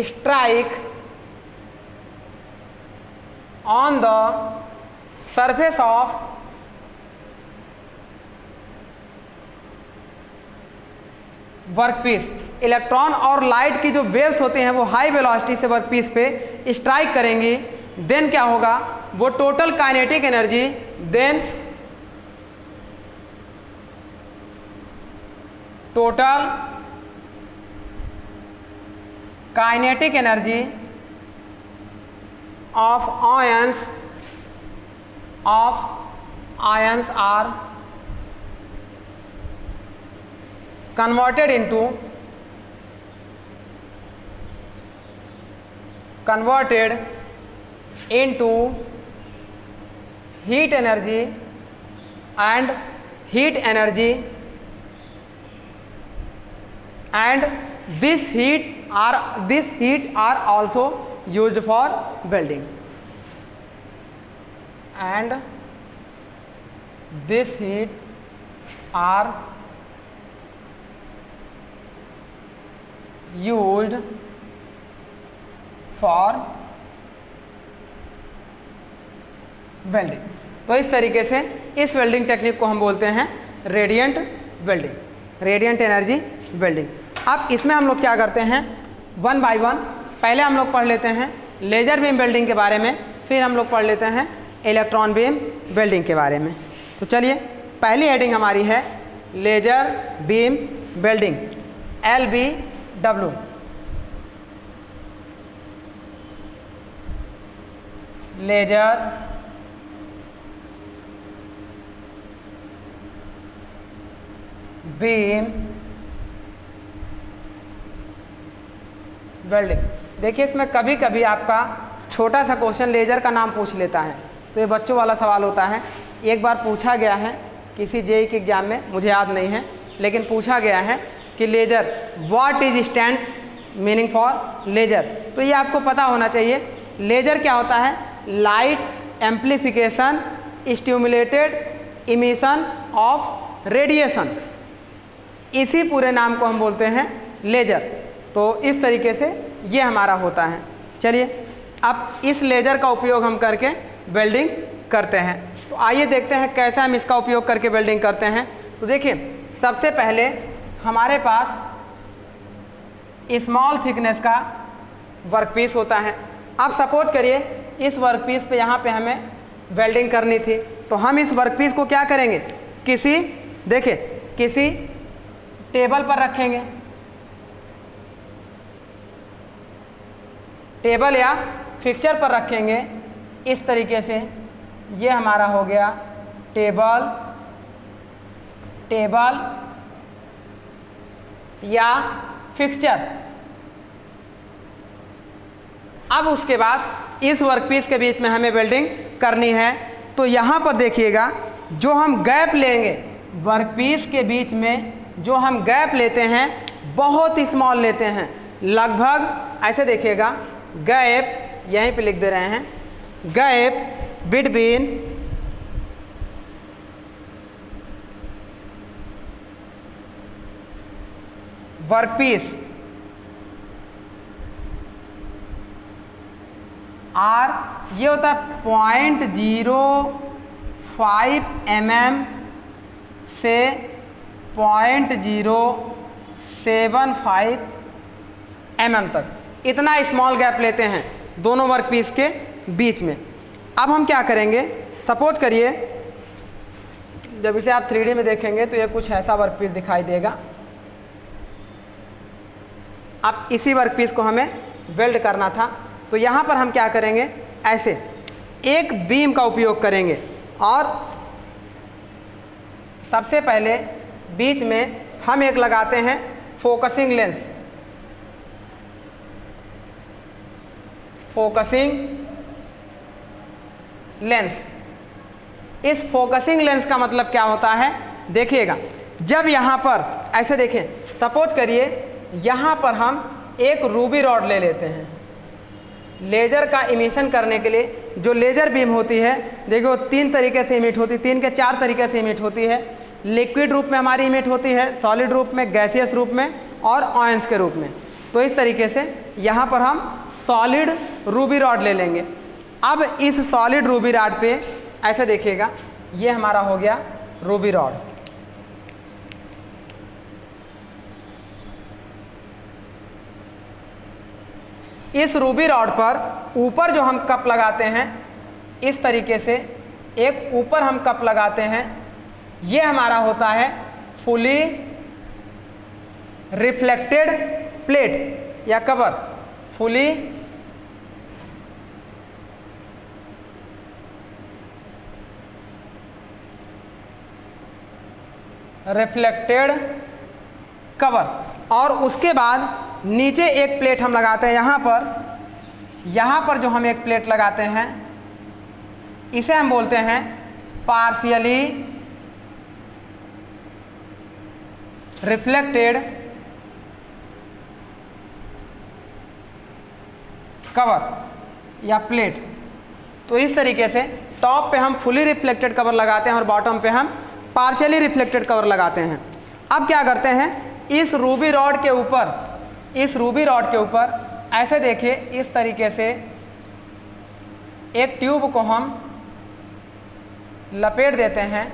S1: strike on the surface of workpiece, electron और light की जो वेव्स होती हैं वो हाई वेलोसिटी से वर्कपीस पे स्ट्राइक करेंगी, देन क्या होगा, वो total kinetic energy, then total kinetic energy of ions are converted into heat energy, and this heat are also used for welding, and this heat are used for welding. तो इस तरीके से इस welding technique को हम बोलते हैं radiant welding, radiant energy welding. अब इसमें हम लोग क्या करते हैं, वन बाय वन पहले हम लोग पढ़ लेते हैं लेजर बीम वेल्डिंग के बारे में, फिर हम लोग पढ़ लेते हैं इलेक्ट्रॉन बीम वेल्डिंग के बारे में। तो चलिए, पहली हेडिंग हमारी है laser beam welding, LBW। Laser beam welding. देखिए, इसमें कभी कभी आपका छोटा सा क्वेश्चन लेजर का नाम पूछ लेता है, तो ये बच्चों वाला सवाल होता है। एक बार पूछा गया है किसी जेईई के एग्जाम में, मुझे याद नहीं है, लेकिन पूछा गया है कि laser what is stand meaning for laser. तो ये आपको पता होना चाहिए। लेजर क्या होता है, light amplification stimulated emission of radiation, इसी पूरे नाम को हम बोलते हैं लेजर। तो इस तरीके से ये हमारा होता है। चलिए, अब इस लेजर का उपयोग हम करके वेल्डिंग करते हैं। तो आइए देखते हैं कैसे हम इसका उपयोग करके वेल्डिंग करते हैं। तो देखिए, सबसे पहले हमारे पास स्मॉल थिकनेस का वर्कपीस होता है। अब सपोज करिए इस वर्कपीस पे यहाँ पे हमें वेल्डिंग करनी थी, तो हम इस वर्कपीस को क्या करेंगे, किसी टेबल पर रखेंगे, टेबल या फिक्चर पर रखेंगे। इस तरीके से ये हमारा हो गया टेबल या फिक्चर। अब उसके बाद इस वर्कपीस के बीच में हमें वेल्डिंग करनी है। तो यहाँ पर देखिएगा, जो हम गैप लेंगे वर्कपीस के बीच में, जो हम गैप लेते हैं बहुत स्मॉल लेते हैं, लगभग ऐसे देखिएगा, गैप यहीं पे लिख दे रहे हैं, गैप बिटवीन वर्कपीस आर, ये होता है 0.05 mm से 0.075 mm तक, इतना स्मॉल गैप लेते हैं दोनों वर्कपीस के बीच में। अब हम क्या करेंगे, सपोज करिए जब इसे आप 3D में देखेंगे तो ये कुछ ऐसा वर्कपीस दिखाई देगा। अब इसी वर्कपीस को हमें वेल्ड करना था, तो यहाँ पर हम क्या करेंगे, ऐसे एक बीम का उपयोग करेंगे और सबसे पहले बीच में हम एक लगाते हैं फोकसिंग लेंस। इस फोकसिंग लेंस का मतलब क्या होता है, देखिएगा, जब यहाँ पर ऐसे देखें, सपोज करिए यहाँ पर हम एक रूबी रॉड ले लेते हैं। लेजर का इमिशन करने के लिए जो लेजर बीम होती है, देखो 3 तरीके से इमिट होती है, 3 के 4 तरीके से इमिट होती है। लिक्विड रूप में हमारी इमिट होती है, सॉलिड रूप में, गैसियस रूप में और आयंस के रूप में। तो इस तरीके से यहाँ पर हम सॉलिड रूबी रॉड ले लेंगे। अब इस सॉलिड रूबी रॉड पे ऐसे देखिएगा, ये हमारा हो गया रूबी रॉड। इस रूबी रॉड पर ऊपर जो हम कप लगाते हैं, इस तरीके से एक ऊपर हम कप लगाते हैं, ये हमारा होता है फुली रिफ्लेक्टेड प्लेट या कवर। Fully reflected cover. और उसके बाद नीचे एक प्लेट हम लगाते हैं यहाँ पर जो हम एक प्लेट लगाते हैं इसे हम बोलते हैं पार्शियली रिफ्लेक्टेड कवर या प्लेट। तो इस तरीके से टॉप पे हम फुली रिफ्लेक्टेड कवर लगाते हैं और बॉटम पे हम पार्शियली रिफ्लेक्टेड कवर लगाते हैं। अब क्या करते हैं, इस रूबी रॉड के ऊपर ऐसे देखिए, इस तरीके से एक ट्यूब को हम लपेट देते हैं।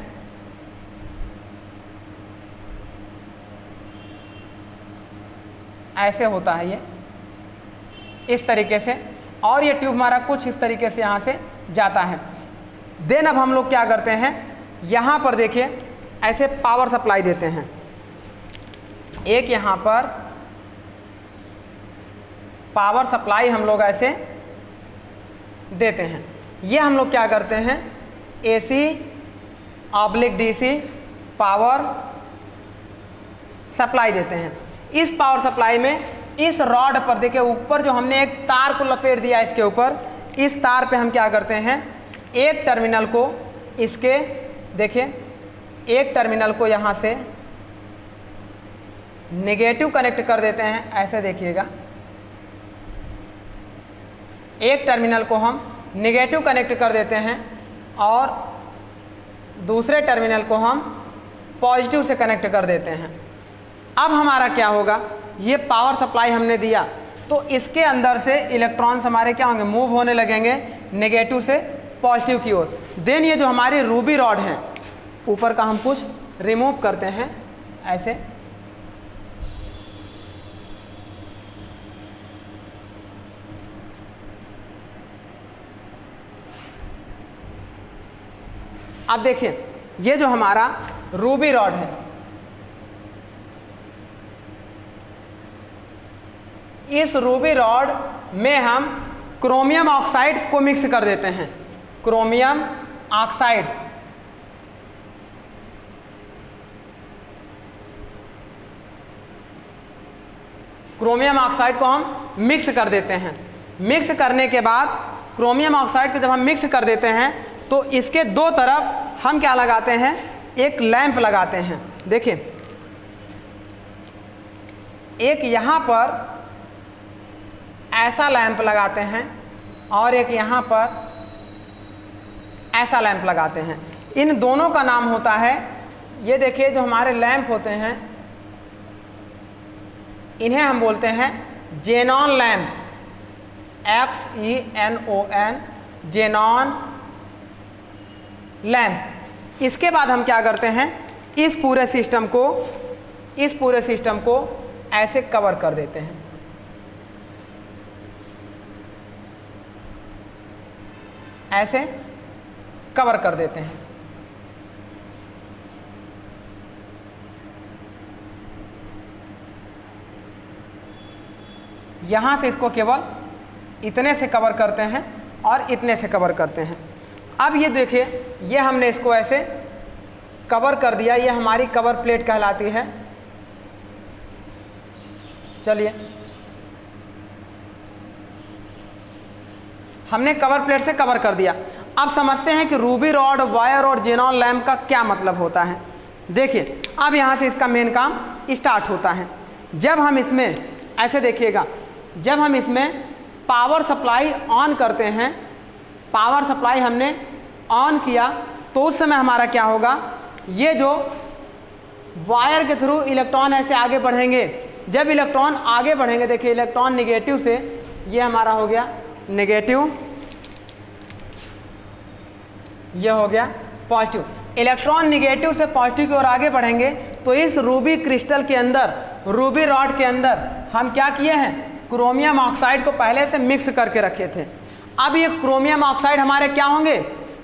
S1: ऐसे होता है ये इस तरीके से, और ये ट्यूब हमारा कुछ इस तरीके से यहाँ से जाता है। देन अब हम लोग क्या करते हैं, यहाँ पर देखिए ऐसे पावर सप्लाई देते हैं। एक यहाँ पर पावर सप्लाई हम लोग ऐसे देते हैं। ये हम लोग क्या करते हैं, AC/DC पावर सप्लाई देते हैं। इस पावर सप्लाई में इस रॉड पर देखिए ऊपर जो हमने एक तार को लपेट दिया, इसके ऊपर इस तार पे हम क्या करते हैं, एक टर्मिनल को इसके देखिए एक टर्मिनल को यहाँ से नेगेटिव कनेक्ट कर देते हैं। ऐसे देखिएगा, एक टर्मिनल को हम नेगेटिव कनेक्ट कर देते हैं और दूसरे टर्मिनल को हम पॉजिटिव से कनेक्ट कर देते हैं। अब हमारा क्या होगा, ये पावर सप्लाई हमने दिया तो इसके अंदर से इलेक्ट्रॉन्स हमारे क्या होंगे, मूव होने लगेंगे नेगेटिव से पॉजिटिव की ओर। देन ये जो हमारी रूबी रॉड है ऊपर का हम कुछ रिमूव करते हैं ऐसे। अब देखिए ये जो हमारा रूबी रॉड है, इस रूबी रॉड में हम क्रोमियम ऑक्साइड को मिक्स कर देते हैं। क्रोमियम ऑक्साइड, क्रोमियम ऑक्साइड को हम मिक्स कर देते हैं। मिक्स करने के बाद क्रोमियम ऑक्साइड को जब हम मिक्स कर देते हैं तो इसके दो तरफ हम क्या लगाते हैं, एक लैंप लगाते हैं। देखिए एक यहाँ पर ऐसा लैंप लगाते हैं और एक यहाँ पर ऐसा लैंप लगाते हैं। इन दोनों का नाम होता है, ये देखिए जो हमारे लैंप होते हैं इन्हें हम बोलते हैं xenon lamp, XENON, xenon lamp. इसके बाद हम क्या करते हैं, इस पूरे सिस्टम को ऐसे कवर कर देते हैं। ऐसे कवर कर देते हैं। यहाँ से इसको केवल इतने से कवर करते हैं और इतने से कवर करते हैं। अब ये देखिए ये हमने इसको ऐसे कवर कर दिया, ये हमारी कवर प्लेट कहलाती है। चलिए हमने कवर प्लेट से कवर कर दिया। अब समझते हैं कि रूबी रॉड, वायर और जेनॉन लैंप का क्या मतलब होता है। देखिए अब यहाँ से इसका मेन काम स्टार्ट होता है। जब हम इसमें ऐसे देखिएगा, जब हम इसमें पावर सप्लाई ऑन करते हैं, पावर सप्लाई हमने ऑन किया तो उस समय हमारा क्या होगा, ये जो वायर के थ्रू इलेक्ट्रॉन ऐसे आगे बढ़ेंगे। जब इलेक्ट्रॉन आगे बढ़ेंगे, देखिए इलेक्ट्रॉन नेगेटिव से, ये हमारा हो गया नेगेटिव, ये हो गया पॉजिटिव। इलेक्ट्रॉन नेगेटिव से पॉजिटिव की ओर आगे बढ़ेंगे तो इस रूबी क्रिस्टल के अंदर, रूबी रॉड के अंदर हम क्या किए हैं, क्रोमियम ऑक्साइड को पहले से मिक्स करके रखे थे। अब ये क्रोमियम ऑक्साइड हमारे क्या होंगे,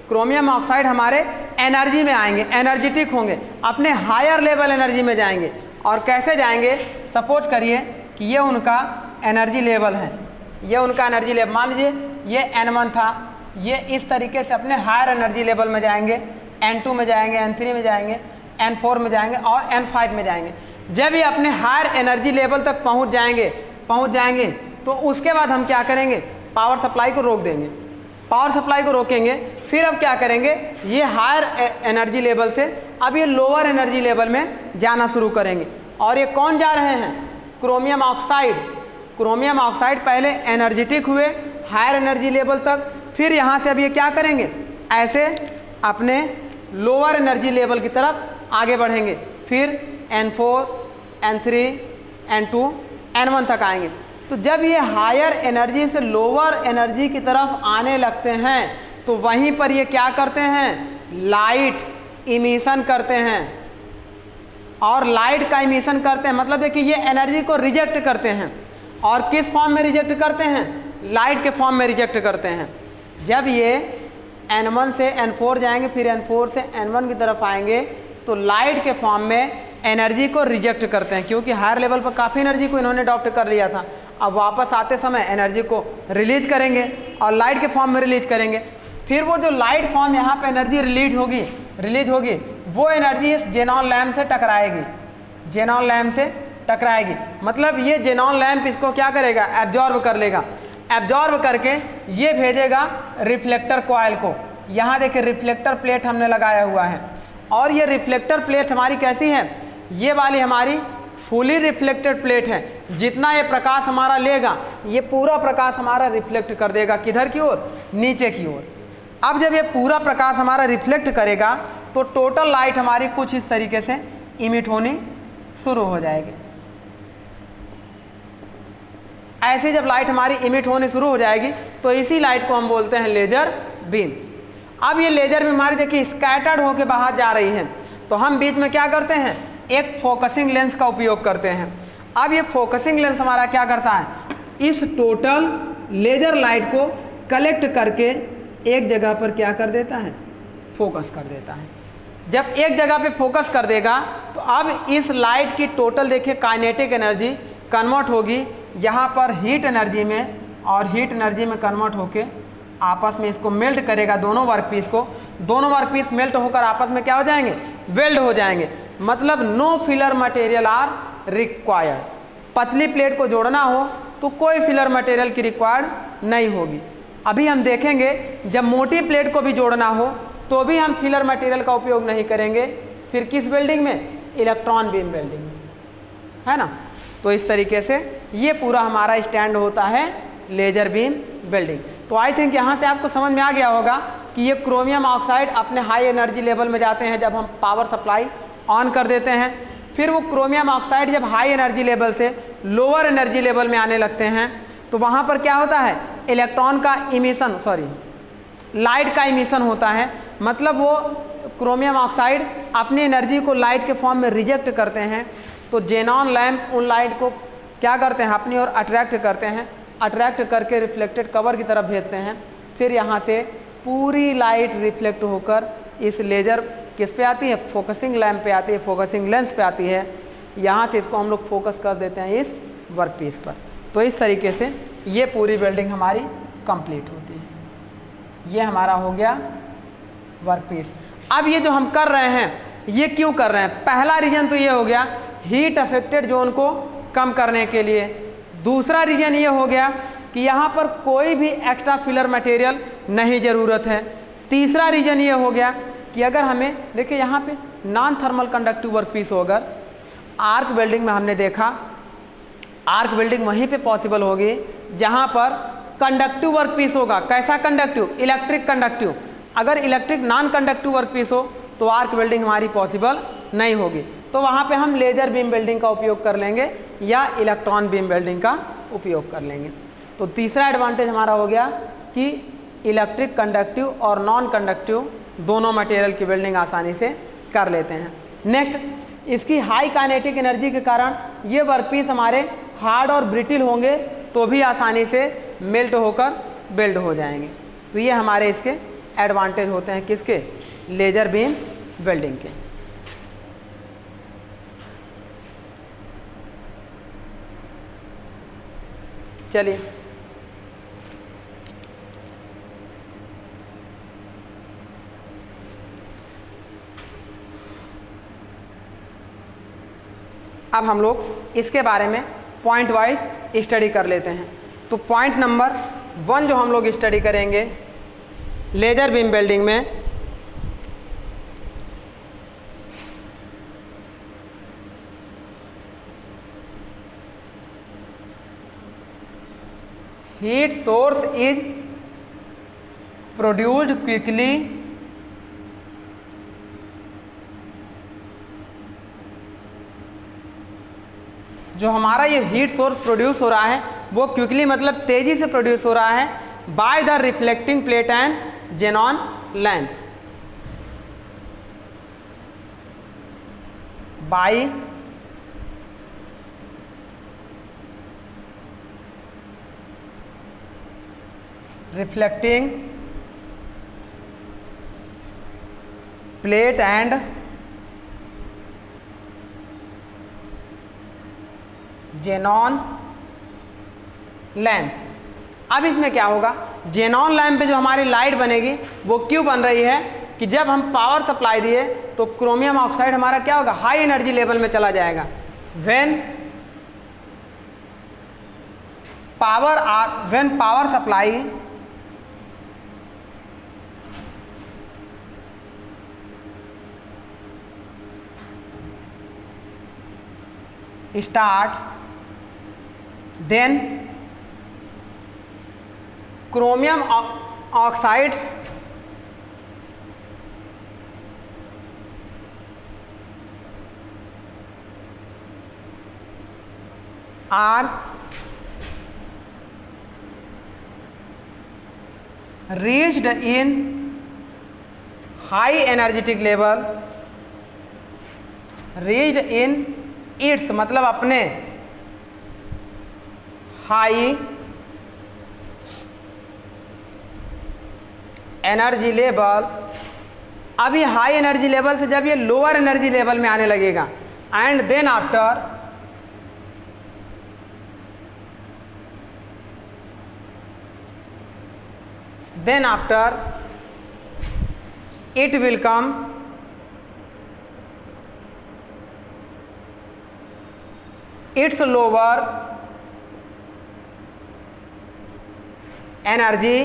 S1: क्रोमियम ऑक्साइड हमारे एनर्जी में आएंगे, एनर्जेटिक होंगे, अपने हायर लेवल एनर्जी में जाएंगे। और कैसे जाएंगे, सपोज करिए कि ये उनका एनर्जी लेवल है, ये उनका एनर्जी लेवल, मान लीजिए ये N1 था, ये इस तरीके से अपने हायर एनर्जी लेवल में जाएंगे, N2 में जाएंगे, N3 में जाएंगे, N4 में जाएंगे और N5 में जाएंगे। जब ये अपने हायर एनर्जी लेवल तक पहुंच जाएंगे तो उसके बाद हम क्या करेंगे, पावर सप्लाई को रोक देंगे, पावर सप्लाई को रोकेंगे। फिर अब क्या करेंगे, ये हायर एनर्जी लेवल से अब ये लोअर एनर्जी लेवल में जाना शुरू करेंगे। और ये कौन जा रहे हैं, क्रोमियम ऑक्साइड। क्रोमियम ऑक्साइड पहले एनर्जेटिक हुए हायर एनर्जी लेवल तक, फिर यहाँ से अब ये क्या करेंगे, ऐसे अपने लोअर एनर्जी लेवल की तरफ आगे बढ़ेंगे, फिर N4, N3, N2, N1 तक आएंगे। तो जब ये हायर एनर्जी से लोअर एनर्जी की तरफ आने लगते हैं तो वहीं पर ये क्या करते हैं, लाइट इमिशन करते हैं। और लाइट का इमिशन करते हैं मतलब है कि ये एनर्जी को रिजेक्ट करते हैं। और किस फॉर्म में रिजेक्ट करते हैं, लाइट के फॉर्म में रिजेक्ट करते हैं। जब ये N1 से N4 जाएंगे, फिर N4 से N1 की तरफ आएंगे तो लाइट के फॉर्म में एनर्जी को रिजेक्ट करते हैं, क्योंकि हायर लेवल पर काफ़ी एनर्जी को इन्होंने अडॉप्ट कर लिया था। अब वापस आते समय एनर्जी को रिलीज करेंगे और लाइट के फॉर्म में रिलीज करेंगे। फिर वो जो लाइट फॉर्म यहाँ पे एनर्जी रिलीज होगी वो एनर्जी इस जेनॉन लैम्प से टकराएगी, जेनॉन लैम्प से टकराएगी। मतलब ये जेनॉन लैम्प इसको क्या करेगा, एब्जॉर्ब कर लेगा, एब्जॉर्ब करके ये भेजेगा रिफ्लेक्टर कॉइल को। यहाँ देखिए रिफ्लेक्टर प्लेट हमने लगाया हुआ है और ये रिफ्लेक्टर प्लेट हमारी कैसी है, ये वाली हमारी फुली रिफ्लेक्टेड प्लेट है। जितना ये प्रकाश हमारा लेगा ये पूरा प्रकाश हमारा रिफ्लेक्ट कर देगा, किधर की ओर, नीचे की ओर। अब जब ये पूरा प्रकाश हमारा रिफ्लेक्ट करेगा तो टोटल लाइट हमारी कुछ इस तरीके से इमिट होनी शुरू हो जाएगी। ऐसे जब लाइट हमारी इमिट होनी शुरू हो जाएगी तो इसी लाइट को हम बोलते हैं लेजर बीम। अब ये लेजर बीम हमारी देखिए स्कैटर्ड होकर बाहर जा रही है, तो हम बीच में क्या करते हैं, एक फोकसिंग लेंस का उपयोग करते हैं। अब ये फोकसिंग लेंस हमारा क्या करता है, इस टोटल लेजर लाइट को कलेक्ट करके एक जगह पर क्या कर देता है, फोकस कर देता है। जब एक जगह पे फोकस कर देगा तो अब इस लाइट की टोटल देखिए काइनेटिक एनर्जी कन्वर्ट होगी यहाँ पर हीट एनर्जी में, और हीट एनर्जी में कन्वर्ट होके आपस में इसको मेल्ट करेगा दोनों वर्कपीस को। दोनों वर्कपीस मेल्ट होकर आपस में क्या हो जाएंगे, वेल्ड हो जाएंगे। मतलब no filler material are required. पतली प्लेट को जोड़ना हो तो कोई फिलर मटेरियल की रिक्वायर्ड नहीं होगी। अभी हम देखेंगे जब मोटी प्लेट को भी जोड़ना हो तो भी हम फिलर मटेरियल का उपयोग नहीं करेंगे। फिर किस वेल्डिंग में, इलेक्ट्रॉन बीम वेल्डिंग में, है ना। तो इस तरीके से ये पूरा हमारा स्टैंड होता है लेजर बीम वेल्डिंग। तो आई थिंक यहाँ से आपको समझ में आ गया होगा कि ये क्रोमियम ऑक्साइड अपने हाई एनर्जी लेवल में जाते हैं जब हम पावर सप्लाई ऑन कर देते हैं। फिर वो क्रोमियम ऑक्साइड जब हाई एनर्जी लेवल से लोअर एनर्जी लेवल में आने लगते हैं तो वहाँ पर क्या होता है, इलेक्ट्रॉन का इमिशन, लाइट का इमिशन होता है। मतलब वो क्रोमियम ऑक्साइड अपनी एनर्जी को लाइट के फॉर्म में रिजेक्ट करते हैं। तो जेनॉन लैम्प उन लाइट को क्या करते हैं, अपनी ओर अट्रैक्ट करते हैं, अट्रैक्ट करके रिफ्लेक्टेड कवर की तरफ भेजते हैं। फिर यहाँ से पूरी लाइट रिफ्लेक्ट होकर इस लेजर किस पे आती है, फोकसिंग लैम्प पे आती है, फोकसिंग लेंस पे आती है। यहाँ से इसको हम लोग फोकस कर देते हैं इस वर्कपीस पर। तो इस तरीके से ये पूरी वेल्डिंग हमारी कंप्लीट होती है। ये हमारा हो गया वर्कपीस। अब ये जो हम कर रहे हैं ये क्यों कर रहे हैं, पहला रीजन तो ये हो गया हीट अफेक्टेड जोन को कम करने के लिए। दूसरा रीजन ये हो गया कि यहाँ पर कोई भी एक्स्ट्रा फिलर मटेरियल नहीं ज़रूरत है। तीसरा रीजन ये हो गया कि अगर हमें देखिए यहाँ पे नॉन थर्मल कंडक्टिव वर्कपीस हो, अगर आर्क वेल्डिंग में हमने देखा आर्क वेल्डिंग वहीं पे पॉसिबल होगी जहाँ पर कंडक्टिव वर्कपीस होगा। कैसा कंडक्टिव, इलेक्ट्रिक कंडक्टिव। अगर इलेक्ट्रिक नॉन कंडक्टिव वर्कपीस हो तो आर्क वेल्डिंग हमारी पॉसिबल नहीं होगी। तो वहाँ पे हम लेजर बीम वेल्डिंग का उपयोग कर लेंगे या इलेक्ट्रॉन बीम वेल्डिंग का उपयोग कर लेंगे। तो तीसरा एडवांटेज हमारा हो गया कि इलेक्ट्रिक कंडक्टिव और नॉन कंडक्टिव दोनों मटेरियल की वेल्डिंग आसानी से कर लेते हैं। नेक्स्ट, इसकी हाई काइनेटिक एनर्जी के कारण ये वर्कपीस हमारे हार्ड और ब्रिटिल होंगे तो भी आसानी से मेल्ट होकर वेल्ड हो जाएंगे। तो ये हमारे इसके एडवांटेज होते हैं, किसके? लेजर बीम वेल्डिंग के। चलिए अब हम लोग इसके बारे में पॉइंट वाइज स्टडी कर लेते हैं। तो पॉइंट नंबर 1 जो हम लोग स्टडी करेंगे लेजर बीम वेल्डिंग में, heat source is produced quickly जो हमारा ये हीट सोर्स प्रोड्यूस हो रहा है वो क्विकली मतलब तेजी से प्रोड्यूस हो रहा है by the reflecting plate and xenon lamp, by reflecting plate and xenon lamp. अब इसमें क्या होगा, जेनॉन लैंप पे जो हमारी लाइट बनेगी वो क्यों बन रही है कि जब हम पावर सप्लाई दिए तो क्रोमियम ऑक्साइड हमारा क्या होगा, हाई एनर्जी लेवल में चला जाएगा। When power supply start, then chromium oxide are reached in high energetic level, reached in it's मतलब अपने हाई एनर्जी लेवल। अब ये हाई एनर्जी लेवल से जब ये लोअर एनर्जी लेवल में आने लगेगा and then after it will come its lower energy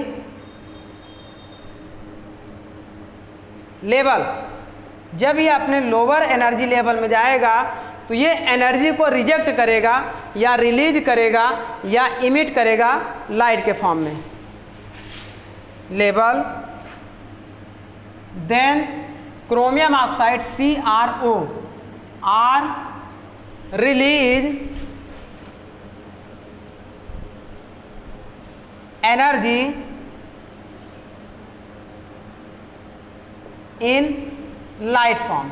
S1: level. जब ये अपने लोअर एनर्जी लेवल में जाएगा तो ये एनर्जी को रिजेक्ट करेगा या रिलीज करेगा या इमिट करेगा लाइट के फॉर्म में level. Then chromium oxide CrO are release energy in light form।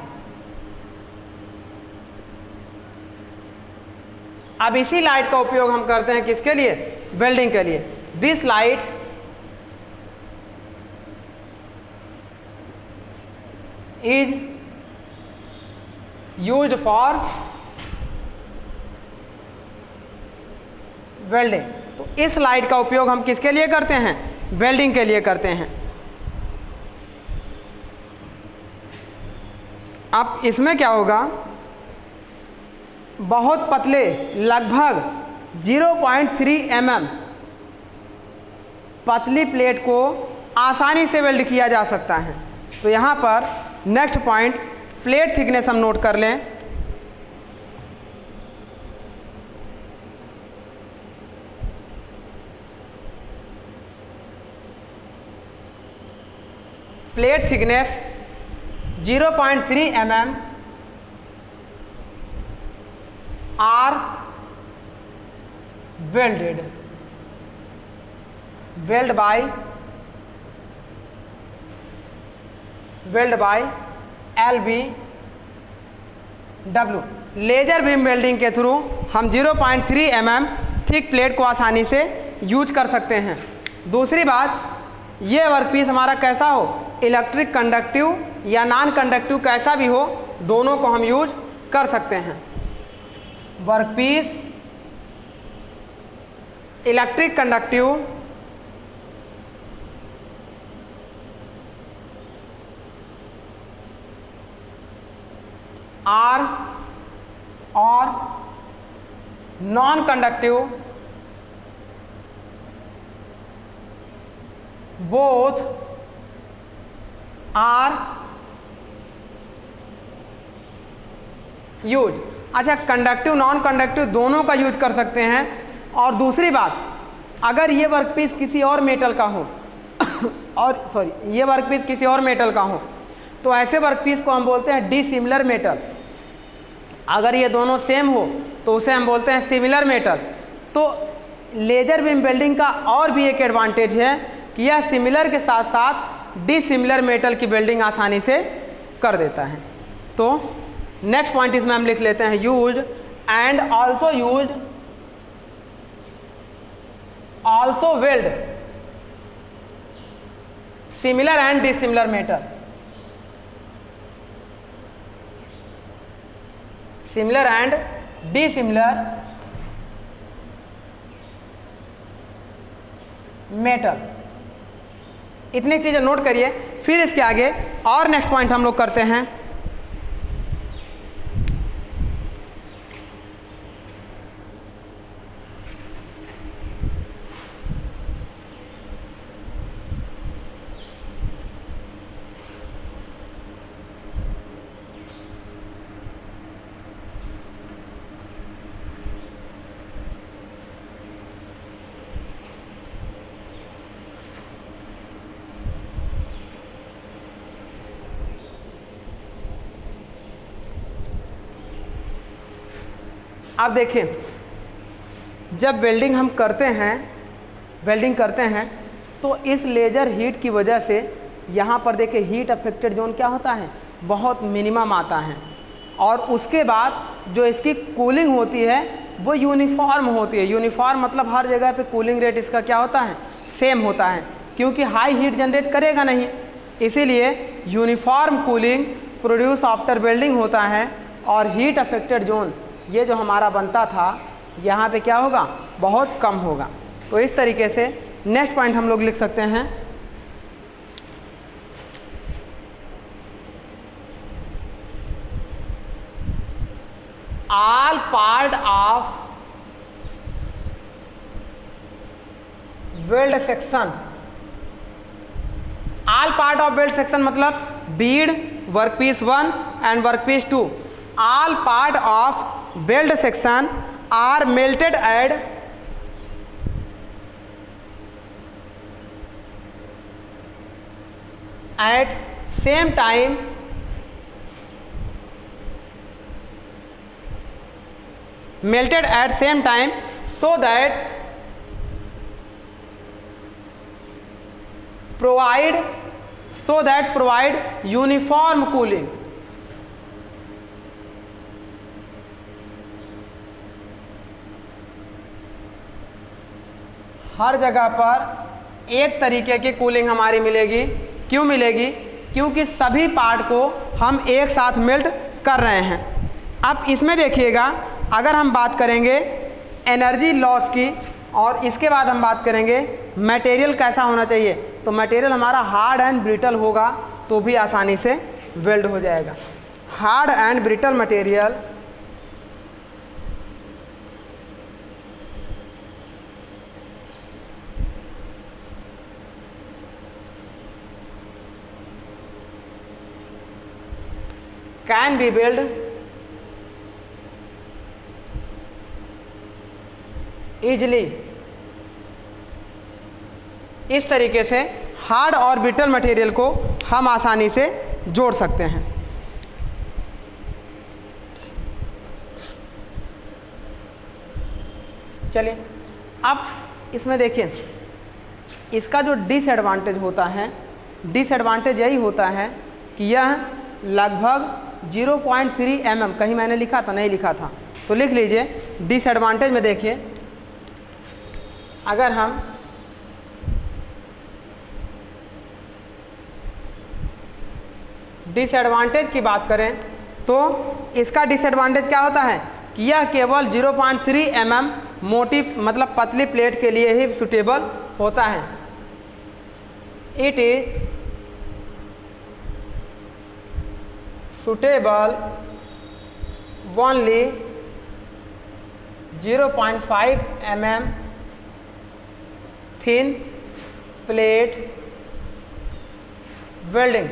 S1: अब इसी लाइट का उपयोग हम करते हैं किसके लिए, वेल्डिंग के लिए। This light is used for welding. तो इस लाइट का उपयोग हम किसके लिए करते हैं, वेल्डिंग के लिए करते हैं। अब इसमें क्या होगा, बहुत पतले लगभग 0.3 mm पतली प्लेट को आसानी से वेल्ड किया जा सकता है। तो यहाँ पर नेक्स्ट पॉइंट प्लेट थिकनेस हम नोट कर लें। Plate thickness 0.3 mm are welded weld by LBW। Laser beam welding के थ्रू हम 0.3 mm थिक प्लेट को आसानी से यूज कर सकते हैं। दूसरी बात, ये वर्कपीस हमारा कैसा हो, इलेक्ट्रिक कंडक्टिव या नॉन कंडक्टिव कैसा भी हो, दोनों को हम यूज कर सकते हैं। वर्कपीस इलेक्ट्रिक कंडक्टिव आर और non conductive both are use. अच्छा, कंडक्टिव नॉन कंडक्टिव दोनों का यूज कर सकते हैं। और दूसरी बात, अगर ये वर्कपीस किसी और मेटल का हो और ये वर्कपीस किसी और मेटल का हो तो ऐसे वर्कपीस को हम बोलते हैं डिसिमिलर मेटल। अगर ये दोनों सेम हो तो उसे हम बोलते हैं सिमिलर मेटल। तो लेजर बीम वेल्डिंग का और भी एक एडवांटेज है कि यह सिमिलर के साथ साथ डिसिमिलर मेटल की वेल्डिंग आसानी से कर देता है। तो नेक्स्ट पॉइंट इसमें हम लिख लेते हैं, use and also weld similar and dissimilar metal. Similar and dissimilar metal, इतनी चीजें नोट करिए। फिर इसके आगे और नेक्स्ट पॉइंट हम लोग करते हैं, अब देखिए, जब वेल्डिंग हम करते हैं तो इस लेज़र हीट की वजह से यहाँ पर देखिए हीट अफेक्टेड जोन क्या होता है, बहुत मिनिमम आता है। और उसके बाद जो इसकी कूलिंग होती है वो यूनिफॉर्म होती है। यूनिफॉर्म मतलब हर जगह पे कूलिंग रेट इसका क्या होता है, सेम होता है, क्योंकि हाई हीट जनरेट करेगा नहीं, इसीलिए uniform cooling produce after welding होता है। और हीट अफेक्टेड जोन ये जो हमारा बनता था यहाँ पे क्या होगा, बहुत कम होगा। तो इस तरीके से नेक्स्ट पॉइंट हम लोग लिख सकते हैं, all part of weld section, all part of weld section मतलब bead, workpiece 1 and workpiece 2, all part of weld section are melted at same time so that provide uniform cooling। हर जगह पर एक तरीके की कूलिंग हमारी मिलेगी। क्यों मिलेगी? क्योंकि सभी पार्ट को हम एक साथ मेल्ट कर रहे हैं। अब इसमें देखिएगा, अगर हम बात करेंगे एनर्जी लॉस की और इसके बाद हम बात करेंगे मटेरियल कैसा होना चाहिए, तो मटेरियल हमारा हार्ड एंड ब्रिटल होगा तो भी आसानी से वेल्ड हो जाएगा। Hard and brittle material can be weld easily. इस तरीके से हार्ड और ब्रिटल मटेरियल को हम आसानी से जोड़ सकते हैं। चलिए अब इसमें देखिए, इसका जो डिसएडवांटेज होता है, डिसएडवांटेज यही होता है कि यह लगभग 0.3 mm, कहीं मैंने लिखा था, नहीं लिखा था तो लिख लीजिए। डिसएडवांटेज में देखिए अगर हम डिसएडवांटेज की बात करें तो इसका डिसएडवांटेज क्या होता है कि यह केवल 0.3 mm मोटी मतलब पतली प्लेट के लिए ही सूटेबल होता है। It is suitable only 0.5 mm thin plate welding.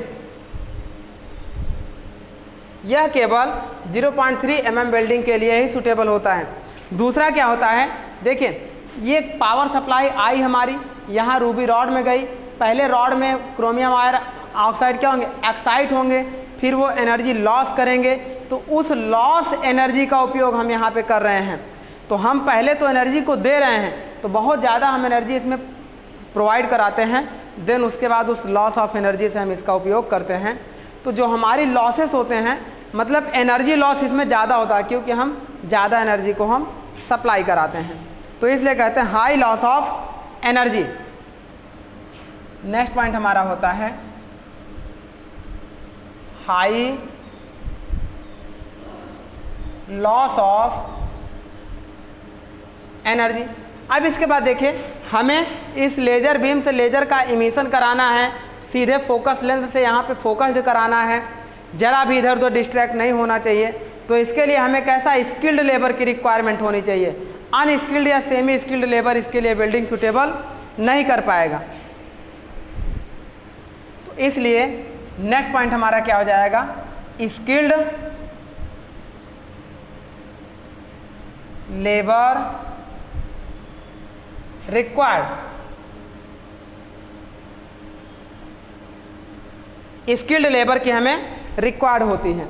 S1: यह केवल 0.3 mm वेल्डिंग के लिए ही सूटेबल होता है। दूसरा क्या होता है, देखिए ये पावर सप्लाई आई हमारी यहाँ रूबी रॉड में गई, पहले रॉड में क्रोमियम आयरन ऑक्साइड क्या होंगे, एक्साइट होंगे, फिर वो एनर्जी लॉस करेंगे, तो उस लॉस एनर्जी का उपयोग हम यहाँ पे कर रहे हैं। तो हम पहले तो एनर्जी को दे रहे हैं, तो बहुत ज़्यादा हम एनर्जी इसमें प्रोवाइड कराते हैं, देन उसके बाद उस लॉस ऑफ एनर्जी से हम इसका उपयोग करते हैं। तो जो हमारी लॉसेस होते हैं मतलब एनर्जी लॉस इसमें ज़्यादा होता है, क्योंकि हम ज़्यादा एनर्जी को हम सप्लाई कराते हैं, तो इसलिए कहते हैं high loss of energy. Next point हमारा होता है हाई लॉस ऑफ एनर्जी। अब इसके बाद देखिए हमें इस लेज़र बीम से लेज़र का इमिशन कराना है, सीधे फोकस लेंस से यहाँ पे फोकस्ड कराना है, जरा भी इधर उधर डिस्ट्रैक्ट नहीं होना चाहिए। तो इसके लिए हमें कैसा स्किल्ड लेबर की रिक्वायरमेंट होनी चाहिए। अनस्किल्ड या सेमी स्किल्ड लेबर इसके लिए वेल्डिंग सूटेबल नहीं कर पाएगा। तो इसलिए नेक्स्ट पॉइंट हमारा क्या हो जाएगा, skilled labour required. Skilled labour की हमें रिक्वायर्ड होती है।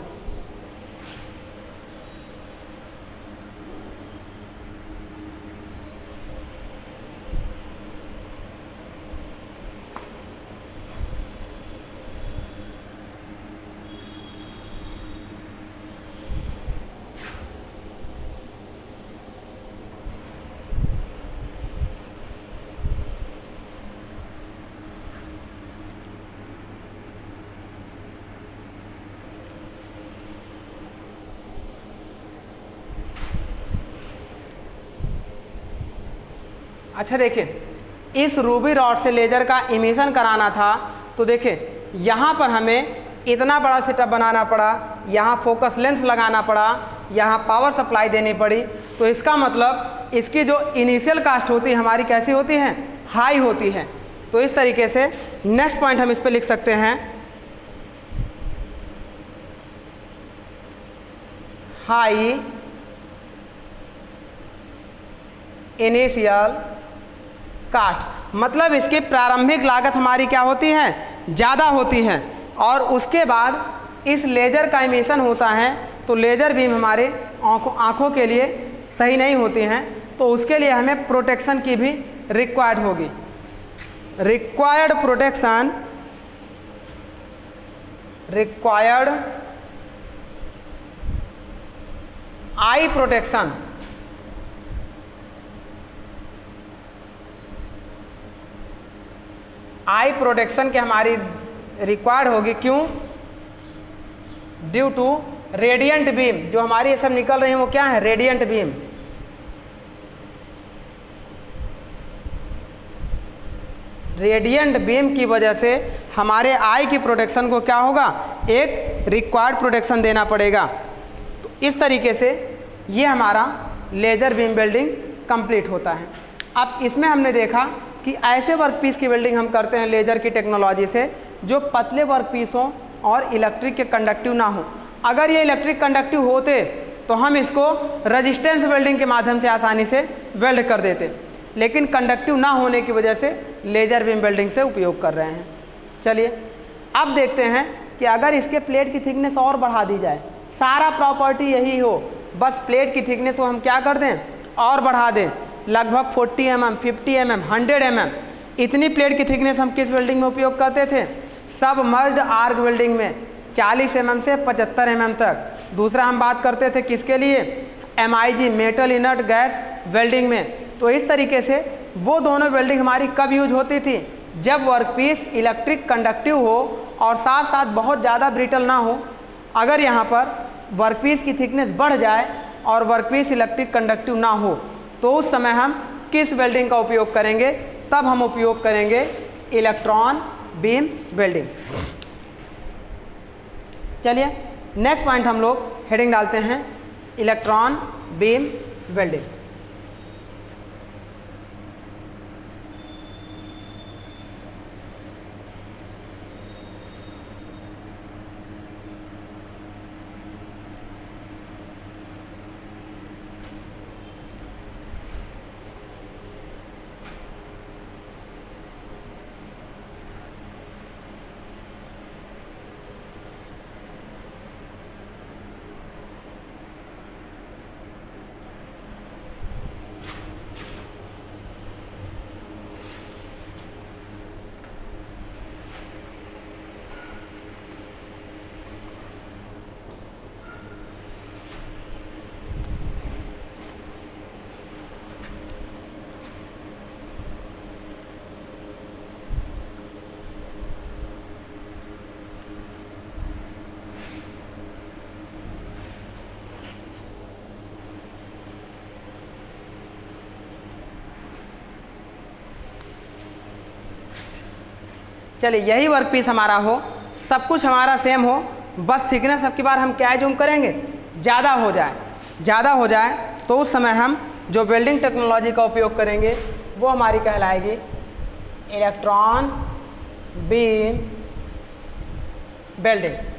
S1: अच्छा देखिए, इस रूबी रॉड से लेज़र का इमिशन कराना था, तो देखिए यहाँ पर हमें इतना बड़ा सेटअप बनाना पड़ा, यहाँ फोकस लेंस लगाना पड़ा, यहाँ पावर सप्लाई देनी पड़ी। तो इसका मतलब इसकी जो इनिशियल कास्ट होती है हमारी कैसी होती है, हाई होती है। तो इस तरीके से नेक्स्ट पॉइंट हम इस पर लिख सकते हैं हाई इनिशियल कास्ट, मतलब इसकी प्रारंभिक लागत हमारी क्या होती है, ज़्यादा होती है। और उसके बाद इस लेज़र का इमिशन होता है तो लेज़र बीम हमारे आँखों के लिए सही नहीं होती हैं, तो उसके लिए हमें प्रोटेक्शन की भी रिक्वायर्ड होगी। Required protection, required eye protection. आई प्रोटेक्शन की हमारी रिक्वायर्ड होगी, क्यों, ड्यू टू रेडिएंट बीम। जो हमारी ये सब निकल रही है वो क्या है, रेडिएंट बीम। रेडिएंट बीम की वजह से हमारे आई की प्रोटेक्शन को क्या होगा, एक रिक्वायर्ड प्रोटेक्शन देना पड़ेगा। तो इस तरीके से ये हमारा लेज़र बीम वेल्डिंग कंप्लीट होता है। अब इसमें हमने देखा कि ऐसे वर्कपीस की वेल्डिंग हम करते हैं लेज़र की टेक्नोलॉजी से जो पतले वर्कपीस हों और इलेक्ट्रिक के कंडक्टिव ना हो। अगर ये इलेक्ट्रिक कंडक्टिव होते तो हम इसको रेजिस्टेंस वेल्डिंग के माध्यम से आसानी से वेल्ड कर देते, लेकिन कंडक्टिव ना होने की वजह से लेज़र बीम वेल्डिंग से उपयोग कर रहे हैं। चलिए अब देखते हैं कि अगर इसके प्लेट की थिकनेस और बढ़ा दी जाए, सारा प्रॉपर्टी यही हो, बस प्लेट की थिकनेस को हम क्या कर दें, और बढ़ा दें, लगभग 40 mm, 50 mm, 100 mm। इतनी प्लेट की थिकनेस हम किस वेल्डिंग में उपयोग करते थे, सब मर्ज आर्क वेल्डिंग में 40 mm से 75 mm तक। दूसरा हम बात करते थे किसके लिए, MIG metal inert gas welding में तो इस तरीके से वो दोनों वेल्डिंग हमारी कब यूज होती थी, जब वर्कपीस इलेक्ट्रिक कंडक्टिव हो और साथ साथ बहुत ज़्यादा ब्रिटल ना हो। अगर यहाँ पर वर्कपीस की थिकनेस बढ़ जाए और वर्कपीस इलेक्ट्रिक कंडक्टिव ना हो तो उस समय हम किस वेल्डिंग का उपयोग करेंगे, तब हम उपयोग करेंगे इलेक्ट्रॉन बीम वेल्डिंग। चलिए नेक्स्ट पॉइंट हम लोग हेडिंग डालते हैं इलेक्ट्रॉन बीम वेल्डिंग। चलिए यही वर्कपीस हमारा हो, सब कुछ हमारा सेम हो, बस थिकनेस अब की बार हम क्या जूम करेंगे, ज़्यादा हो जाए। ज़्यादा हो जाए तो उस समय हम जो वेल्डिंग टेक्नोलॉजी का उपयोग करेंगे वो हमारी कहलाएगी इलेक्ट्रॉन बीम वेल्डिंग।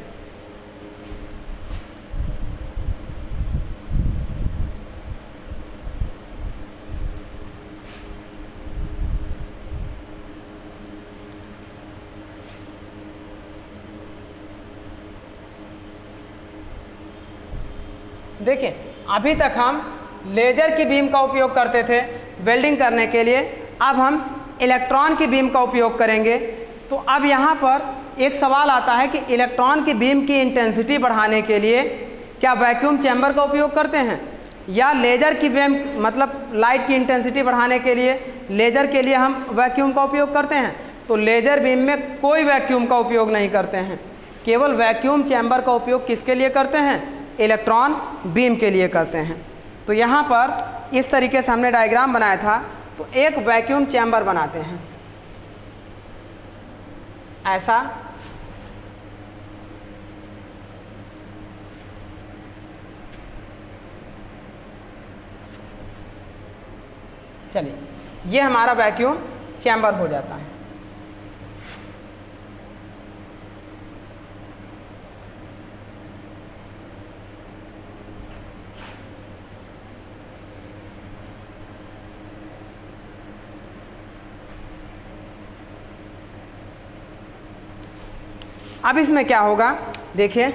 S1: देखिए अभी तक हम लेज़र की बीम का उपयोग करते थे वेल्डिंग करने के लिए, अब हम इलेक्ट्रॉन की बीम का उपयोग करेंगे। तो अब यहाँ पर एक सवाल आता है कि इलेक्ट्रॉन की बीम की इंटेंसिटी बढ़ाने के लिए क्या वैक्यूम चैम्बर का उपयोग करते हैं, या लेज़र की बीम मतलब लाइट की इंटेंसिटी बढ़ाने के लिए लेज़र के लिए हम वैक्यूम का उपयोग करते हैं। तो लेज़र बीम में कोई वैक्यूम का उपयोग नहीं करते हैं, केवल वैक्यूम चैम्बर का उपयोग किसके लिए करते हैं, इलेक्ट्रॉन बीम के लिए करते हैं। तो यहाँ पर इस तरीके से हमने डायग्राम बनाया था, तो एक वैक्यूम चैम्बर बनाते हैं ऐसा। चलिए ये हमारा वैक्यूम चैम्बर हो जाता है। अब इसमें क्या होगा, देखिए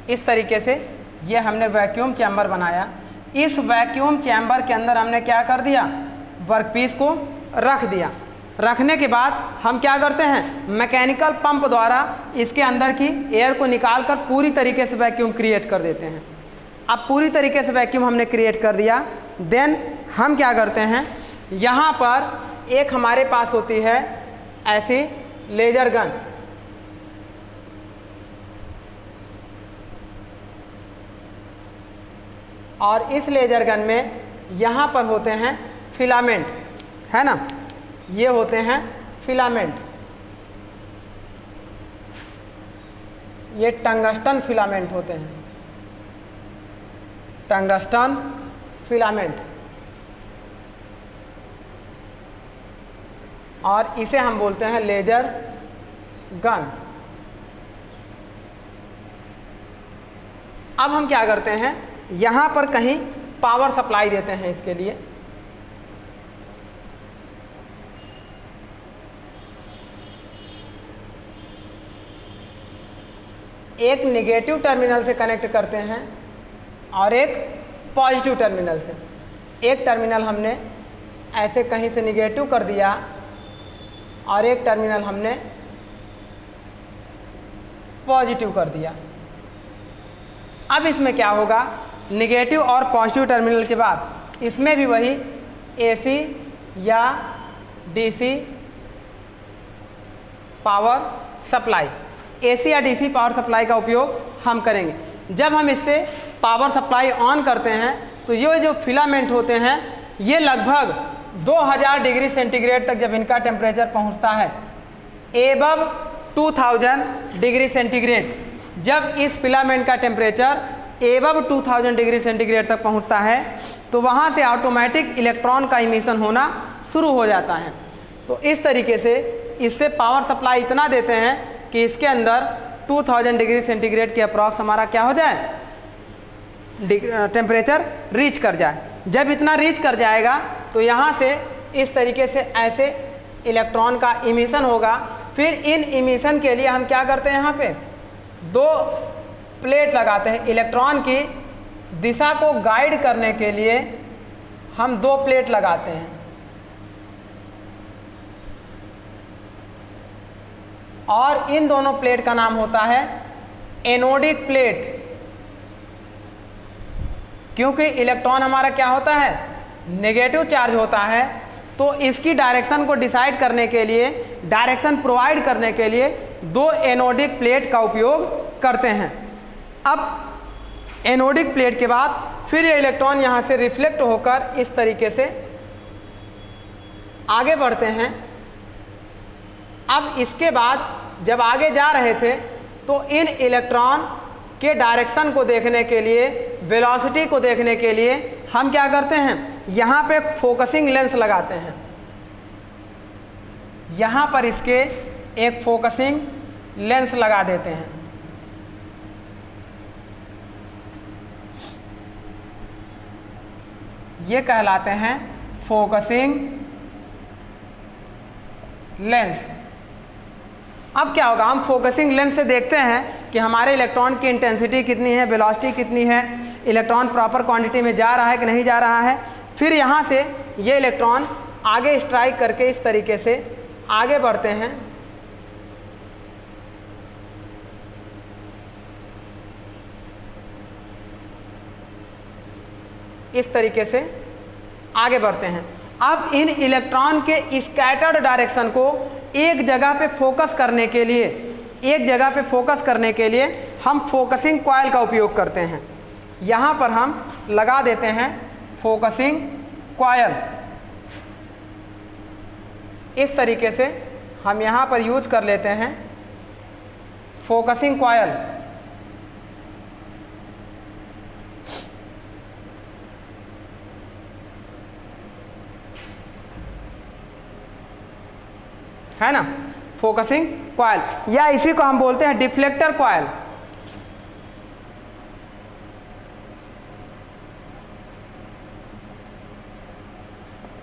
S1: इस तरीके से ये हमने वैक्यूम चैम्बर बनाया। इस वैक्यूम चैम्बर के अंदर हमने क्या कर दिया, वर्कपीस को रख दिया। रखने के बाद हम क्या करते हैं, मैकेनिकल पंप द्वारा इसके अंदर की एयर को निकालकर पूरी तरीके से वैक्यूम क्रिएट कर देते हैं। अब पूरी तरीके से वैक्यूम हमने क्रिएट कर दिया, देन हम क्या करते हैं, यहाँ पर एक हमारे पास होती है ऐसी लेजर गन, और इस लेजर गन में यहाँ पर होते हैं फिलामेंट, है ना, ये होते हैं फिलामेंट, ये टंगस्टन फिलामेंट होते हैं, टंगस्टन फिलामेंट, और इसे हम बोलते हैं लेजर गन। अब हम क्या करते हैं, यहाँ पर कहीं पावर सप्लाई देते हैं इसके लिए। एक नेगेटिव टर्मिनल से कनेक्ट करते हैं और एक पॉजिटिव टर्मिनल से। एक टर्मिनल हमने ऐसे कहीं से नेगेटिव कर दिया और एक टर्मिनल हमने पॉजिटिव कर दिया। अब इसमें क्या होगा, निगेटिव और पॉजिटिव टर्मिनल के बाद इसमें भी वही AC या DC पावर सप्लाई, AC या DC पावर सप्लाई का उपयोग हम करेंगे। जब हम इससे पावर सप्लाई ऑन करते हैं तो ये जो फिलामेंट होते हैं ये लगभग 2000 डिग्री सेंटीग्रेड तक जब इनका टेम्परेचर पहुंचता है, एबव 2000 डिग्री सेंटीग्रेड, जब इस फिलामेंट का टेम्परेचर एबव 2000 डिग्री सेंटीग्रेड तक पहुंचता है तो वहां से ऑटोमेटिक इलेक्ट्रॉन का इमिशन होना शुरू हो जाता है। तो इस तरीके से इससे पावर सप्लाई इतना देते हैं कि इसके अंदर 2000 डिग्री सेंटीग्रेड के अप्रॉक्स हमारा क्या हो जाए, टेम्परेचर रीच कर जाए। जब इतना रीच कर जाएगा तो यहाँ से इस तरीके से ऐसे इलेक्ट्रॉन का इमिशन होगा। फिर इन इमिशन के लिए हम क्या करते हैं, यहाँ पे 2 प्लेट लगाते हैं। इलेक्ट्रॉन की दिशा को गाइड करने के लिए हम 2 प्लेट लगाते हैं और इन दोनों प्लेट का नाम होता है एनोडिक प्लेट, क्योंकि इलेक्ट्रॉन हमारा क्या होता है, नेगेटिव चार्ज होता है। तो इसकी डायरेक्शन को डिसाइड करने के लिए, डायरेक्शन प्रोवाइड करने के लिए 2 एनोडिक प्लेट का उपयोग करते हैं। अब एनोडिक प्लेट के बाद फिर ये इलेक्ट्रॉन यहाँ से रिफ्लेक्ट होकर इस तरीके से आगे बढ़ते हैं। अब इसके बाद जब आगे जा रहे थे तो इन इलेक्ट्रॉन के डायरेक्शन को देखने के लिए, वेलोसिटी को देखने के लिए हम क्या करते हैं, यहाँ पे फोकसिंग लेंस लगाते हैं। यहाँ पर इसके एक फोकसिंग लेंस लगा देते हैं। ये कहलाते हैं फोकसिंग लेंस। अब क्या होगा, हम फोकसिंग लेंस से देखते हैं कि हमारे इलेक्ट्रॉन की इंटेंसिटी कितनी है, वेलोसिटी कितनी है, इलेक्ट्रॉन प्रॉपर क्वांटिटी में जा रहा है कि नहीं जा रहा है। फिर यहाँ से ये इलेक्ट्रॉन आगे स्ट्राइक करके इस तरीके से आगे बढ़ते हैं। इस तरीके से आगे बढ़ते हैं। अब इन इलेक्ट्रॉन के स्कैटर्ड डायरेक्शन को एक जगह पे फोकस करने के लिए, हम फोकसिंग कॉइल का उपयोग करते हैं। यहाँ पर हम लगा देते हैं फोकसिंग कॉइल। इस तरीके से हम यहाँ पर यूज कर लेते हैं फोकसिंग कॉइल। है ना, फोकसिंग कॉइल, या इसी को हम बोलते हैं डिफ्लेक्टर कॉइल।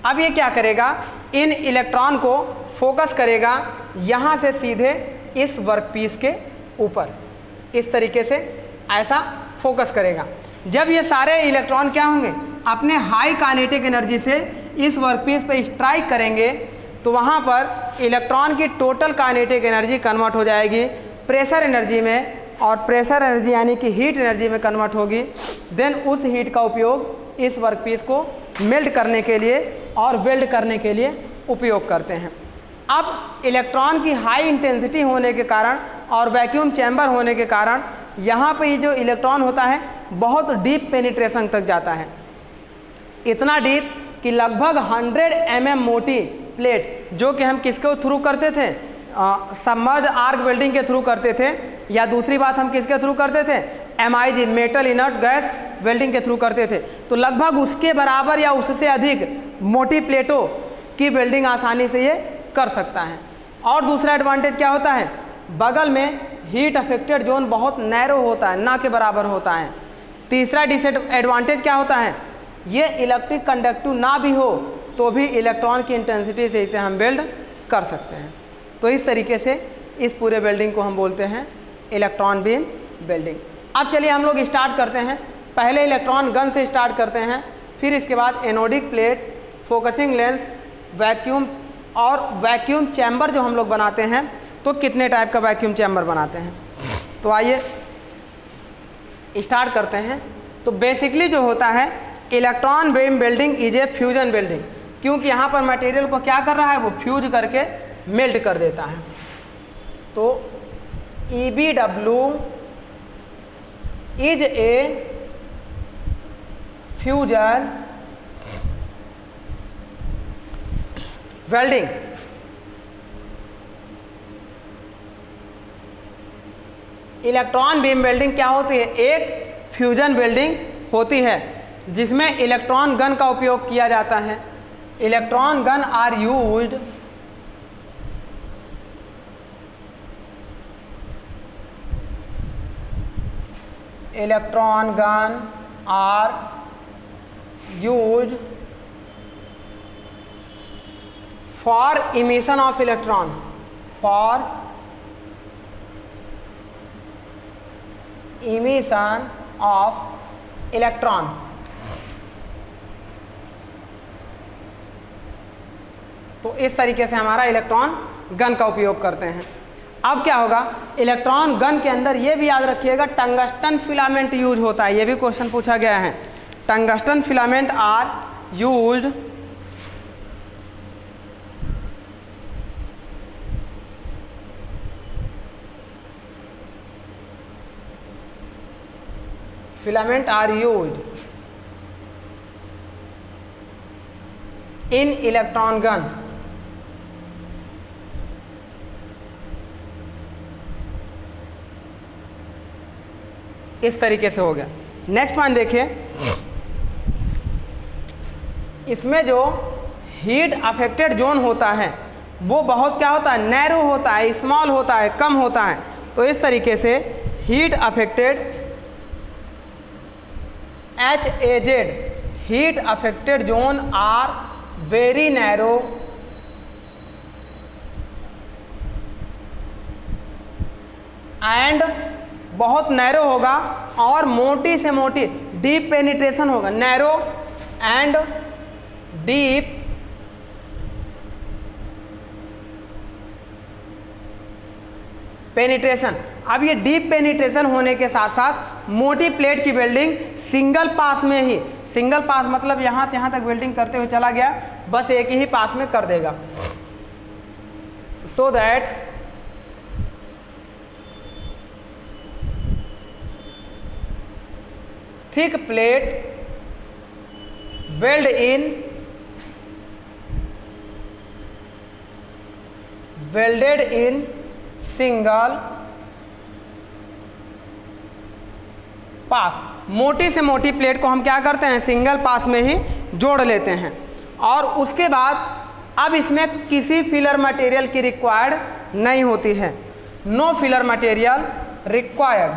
S1: अब ये क्या करेगा, इन इलेक्ट्रॉन को फोकस करेगा यहाँ से सीधे इस वर्कपीस के ऊपर, इस तरीके से ऐसा फोकस करेगा। जब ये सारे इलेक्ट्रॉन क्या होंगे, अपने हाई काइनेटिक एनर्जी से इस वर्कपीस पे स्ट्राइक करेंगे तो वहाँ पर इलेक्ट्रॉन की टोटल काइनेटिक एनर्जी कन्वर्ट हो जाएगी प्रेशर एनर्जी में, और प्रेशर एनर्जी यानी कि हीट एनर्जी में कन्वर्ट होगी। देन उस हीट का उपयोग इस वर्कपीस को मेल्ट करने के लिए और वेल्ड करने के लिए उपयोग करते हैं। अब इलेक्ट्रॉन की हाई इंटेंसिटी होने के कारण और वैक्यूम चैम्बर होने के कारण यहाँ पे ये जो इलेक्ट्रॉन होता है बहुत डीप पेनिट्रेशन तक जाता है, इतना डीप कि लगभग 100 mm मोटी प्लेट, जो कि हम किसके थ्रू करते थे, सबमर्ज आर्क वेल्डिंग के थ्रू करते थे, या दूसरी बात हम किसके थ्रू करते थे, MIG metal inert gas welding के थ्रू करते थे। तो लगभग उसके बराबर या उससे अधिक मोटी प्लेटों की वेल्डिंग आसानी से ये कर सकता है। और दूसरा एडवांटेज क्या होता है, बगल में हीट अफेक्टेड जोन बहुत नैरो होता है, ना के बराबर होता है। तीसरा डिसएडवांटेज क्या होता है, ये इलेक्ट्रिक कंडक्टिव ना भी हो तो भी इलेक्ट्रॉन की इंटेंसिटी से इसे हम वेल्ड कर सकते हैं। तो इस तरीके से इस पूरे वेल्डिंग को हम बोलते हैं इलेक्ट्रॉन बीम वेल्डिंग। अब चलिए हम लोग स्टार्ट करते हैं। पहले इलेक्ट्रॉन गन से स्टार्ट करते हैं, फिर इसके बाद anodic plate, focusing lens, vacuum और वैक्यूम चैम्बर जो हम लोग बनाते हैं। तो कितने टाइप का वैक्यूम चैम्बर बनाते हैं, तो आइए स्टार्ट करते हैं। तो बेसिकली जो होता है electron beam welding is a fusion welding, क्योंकि यहाँ पर मटेरियल को क्या कर रहा है, वो फ्यूज करके मेल्ट कर देता है। तो EBW is a fusion welding. Electron beam welding क्या होती है, एक फ्यूजन वेल्डिंग होती है जिसमें इलेक्ट्रॉन गन का उपयोग किया जाता है। Electron gun are used electron gun are used for emission of electron, for emission of electron. तो इस तरीके से हमारा इलेक्ट्रॉन गन का उपयोग करते हैं। अब क्या होगा, इलेक्ट्रॉन गन के अंदर ये भी याद रखिएगा टंगस्टन फिलामेंट यूज होता है, ये भी क्वेश्चन पूछा गया है। Tungsten filament are used filament are used in electron gun इस तरीके से हो गया। नेक्स्ट पॉइंट देखिए, इसमें जो हीट अफेक्टेड जोन होता है वो बहुत क्या होता है, नैरो होता है, स्मॉल होता है, कम होता है। तो इस तरीके से heat affected HAZ heat affected zone are very narrow and बहुत नैरो होगा और मोटी से मोटी डीप पेनिट्रेशन होगा, नैरो एंड डीप पेनिट्रेशन। अब ये डीप पेनिट्रेशन होने के साथ साथ मोटी प्लेट की वेल्डिंग सिंगल पास में ही, सिंगल पास मतलब यहाँ से यहाँ तक वेल्डिंग करते हुए चला गया, बस एक ही पास में कर देगा। So that thick plate weld in welded in single pass. मोटी से मोटी प्लेट को हम क्या करते हैं, सिंगल पास में ही जोड़ लेते हैं। और उसके बाद अब इसमें किसी फिलर मटेरियल की रिक्वायर्ड नहीं होती है, नो फिलर मटेरियल रिक्वायर्ड।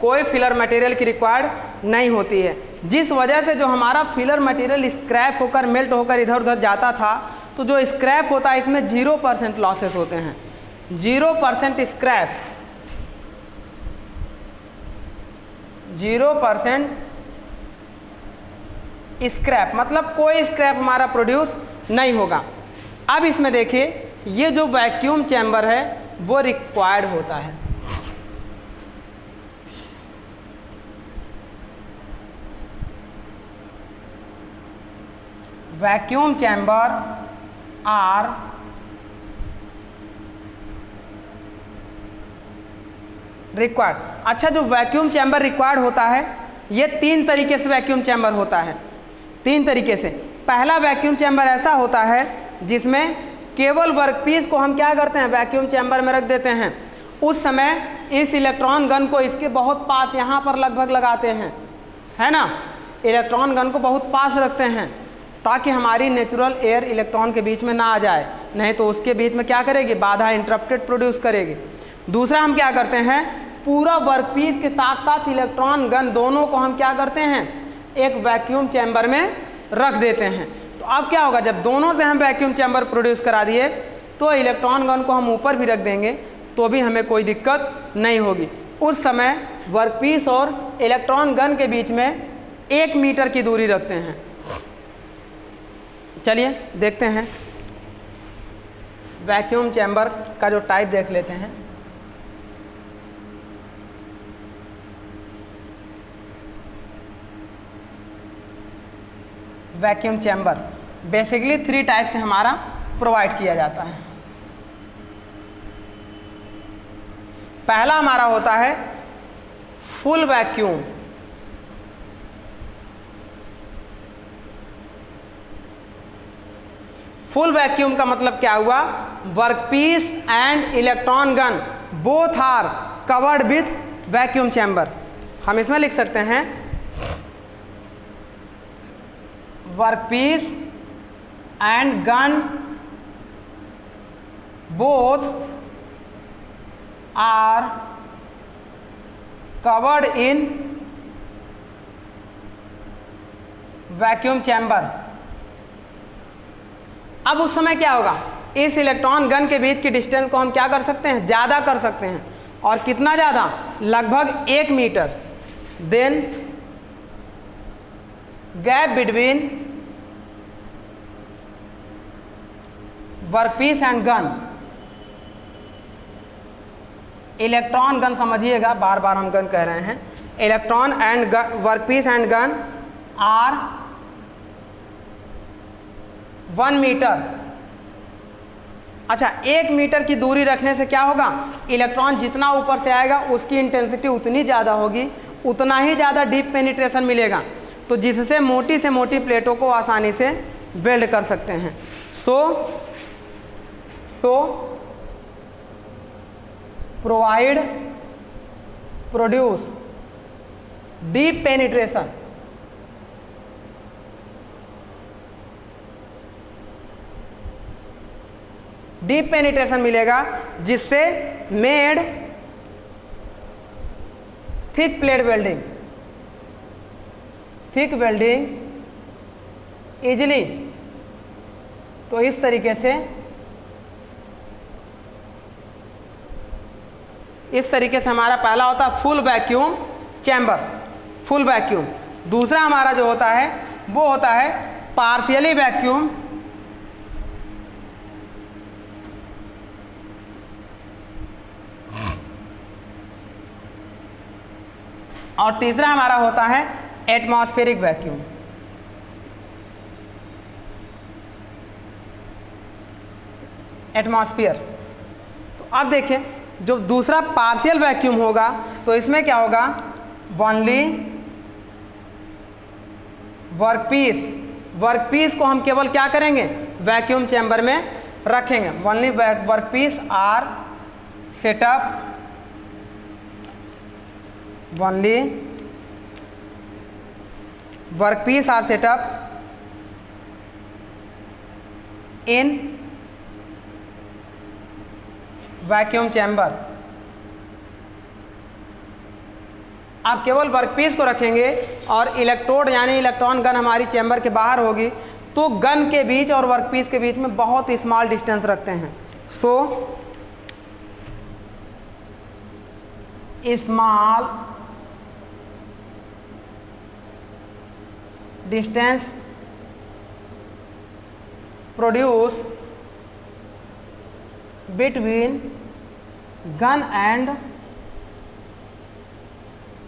S1: कोई फिलर मटेरियल की रिक्वायर्ड नहीं होती है, जिस वजह से जो हमारा फिलर मटेरियल स्क्रैप होकर मेल्ट होकर इधर उधर जाता था, तो जो स्क्रैप होता है इसमें 0% लॉसेस होते हैं, 0% स्क्रैप, 0% स्क्रैप मतलब कोई स्क्रैप हमारा प्रोड्यूस नहीं होगा। अब इसमें देखिए ये जो वैक्यूम चैम्बर है वो रिक्वायर्ड होता है। Vacuum chamber are required. अच्छा, जो वैक्यूम चैम्बर रिक्वायर्ड होता है ये 3 तरीके से वैक्यूम चैम्बर होता है, 3 तरीके से। पहला वैक्यूम चैम्बर ऐसा होता है जिसमें केवल वर्कपीस को हम क्या करते हैं, वैक्यूम चैम्बर में रख देते हैं। उस समय इस इलेक्ट्रॉन गन को इसके बहुत पास यहाँ पर लगभग लगाते हैं, है ना, इलेक्ट्रॉन गन को बहुत पास रखते हैं ताकि हमारी नेचुरल एयर इलेक्ट्रॉन के बीच में ना आ जाए, नहीं तो उसके बीच में क्या करेगी, बाधा, इंटरप्टेड प्रोड्यूस करेगी। दूसरा हम क्या करते हैं, पूरा वर्कपीस के साथ साथ इलेक्ट्रॉन गन दोनों को हम क्या करते हैं, एक वैक्यूम चैम्बर में रख देते हैं। तो अब क्या होगा, जब दोनों से हम वैक्यूम चैम्बर प्रोड्यूस करा दिए तो इलेक्ट्रॉन गन को हम ऊपर भी रख देंगे तो भी हमें कोई दिक्कत नहीं होगी। उस समय वर्कपीस और इलेक्ट्रॉन गन के बीच में 1 मीटर की दूरी रखते हैं। चलिए देखते हैं वैक्यूम चैम्बर का जो टाइप देख लेते हैं। वैक्यूम चैम्बर बेसिकली 3 टाइप से हमारा प्रोवाइड किया जाता है। पहला हमारा होता है फुल वैक्यूम। फुल वैक्यूम का मतलब क्या हुआ? Workpiece and electron gun both are covered with vacuum chamber. हम इसमें लिख सकते हैं workpiece and gun both are covered in vacuum chamber. अब उस समय क्या होगा? इस इलेक्ट्रॉन गन के बीच की डिस्टेंस को हम क्या कर सकते हैं? ज़्यादा कर सकते हैं। और कितना ज़्यादा? लगभग 1 metre. Then gap between workpiece and gun, electron gun समझिएगा, बार बार हम गन कह रहे हैं। Electron and workpiece and gun are 1 metre. अच्छा, 1 मीटर की दूरी रखने से क्या होगा? इलेक्ट्रॉन जितना ऊपर से आएगा उसकी इंटेंसिटी उतनी ज़्यादा होगी, उतना ही ज़्यादा डीप पेनिट्रेशन मिलेगा, तो जिससे मोटी से मोटी प्लेटों को आसानी से वेल्ड कर सकते हैं। So produce deep penetration. Deep penetration मिलेगा, जिससे made thick plate welding, thick welding easily. तो इस तरीके से हमारा पहला होता है full vacuum chamber, full vacuum. दूसरा हमारा जो होता है वो होता है पार्शियली वैक्यूम, और तीसरा हमारा होता है एटमॉस्फेरिक वैक्यूम। एटमॉस्फेयर। तो अब देखें, जो दूसरा पार्शियल वैक्यूम होगा तो इसमें क्या होगा? ओनली वर्कपीस को हम केवल क्या करेंगे? वैक्यूम चैम्बर में रखेंगे। Only workpiece are setup, only workpiece are setup in vacuum chamber. आप केवल वर्कपीस को रखेंगे और इलेक्ट्रोड यानी इलेक्ट्रॉन गन हमारी चैम्बर के बाहर होगी, तो गन के बीच और वर्कपीस के बीच में बहुत स्मॉल डिस्टेंस रखते हैं। So small distance produce between gun and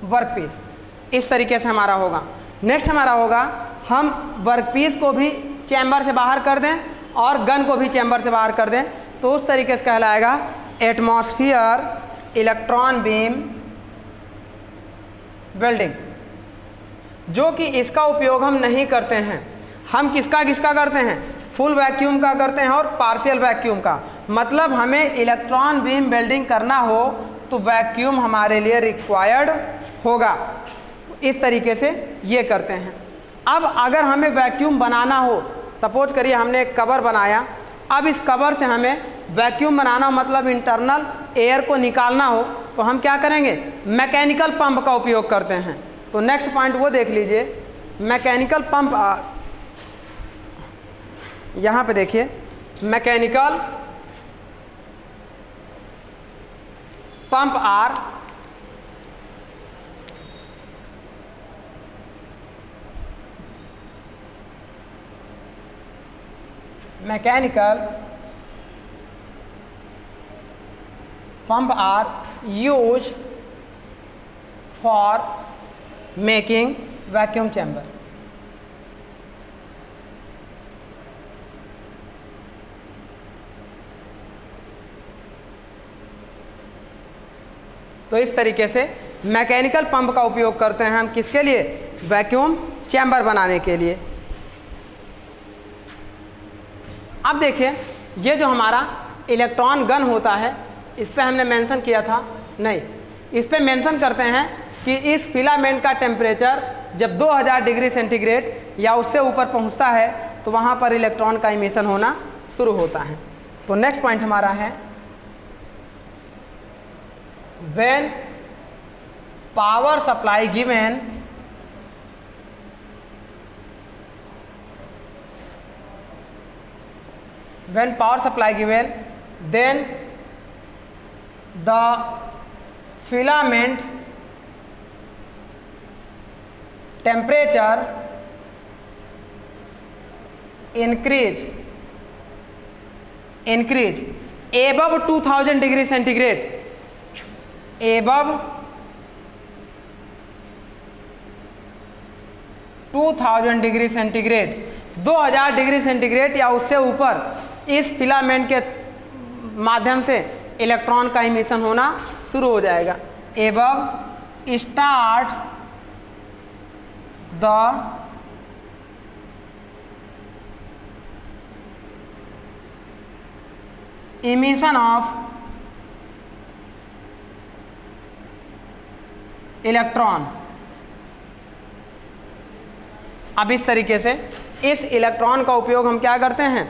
S1: workpiece. इस तरीके से हमारा होगा। नेक्स्ट हमारा होगा, हम वर्कपीस को भी चैम्बर से बाहर कर दें और गन को भी चैम्बर से बाहर कर दें, तो उस तरीके से कहलाएगा एटमॉस्फेयर इलेक्ट्रॉन बीम वेल्डिंग, जो कि इसका उपयोग हम नहीं करते हैं। हम किसका करते हैं? फुल वैक्यूम का करते हैं और पार्शियल वैक्यूम का। मतलब हमें इलेक्ट्रॉन बीम वेल्डिंग करना हो तो वैक्यूम हमारे लिए रिक्वायर्ड होगा। तो इस तरीके से ये करते हैं। अब अगर हमें वैक्यूम बनाना हो, सपोज करिए हमने एक कवर बनाया, अब इस कवर से हमें वैक्यूम बनाना हो, मतलब इंटरनल एयर को निकालना हो, तो हम क्या करेंगे? मैकेनिकल पंप का उपयोग करते हैं। तो नेक्स्ट पॉइंट वो देख लीजिए, मैकेनिकल पंप। यहाँ पे देखिए, mechanical pump are used for making vacuum chamber. तो इस तरीके से मैकेनिकल पंप का उपयोग करते हैं हम किसके लिए? वैक्यूम चैम्बर बनाने के लिए। अब देखिए, ये जो हमारा इलेक्ट्रॉन गन होता है, इस पे हमने मेंशन किया था नहीं, इस पे मेंशन करते हैं कि इस फिलामेंट का टेम्परेचर जब 2000 डिग्री सेंटीग्रेड या उससे ऊपर पहुंचता है तो वहां पर इलेक्ट्रॉन का इमिशन होना शुरू होता है। तो नेक्स्ट पॉइंट हमारा है when power supply given then the filament temperature increase above 2000 degree centigrade, above 2000 degree centigrade, 2000 degree centigrade या उससे ऊपर इस फिलामेंट के माध्यम से इलेक्ट्रॉन का इमिशन होना शुरू हो जाएगा। Above start the emission of electron. अब इस तरीके से इस इलेक्ट्रॉन का उपयोग हम क्या करते हैं,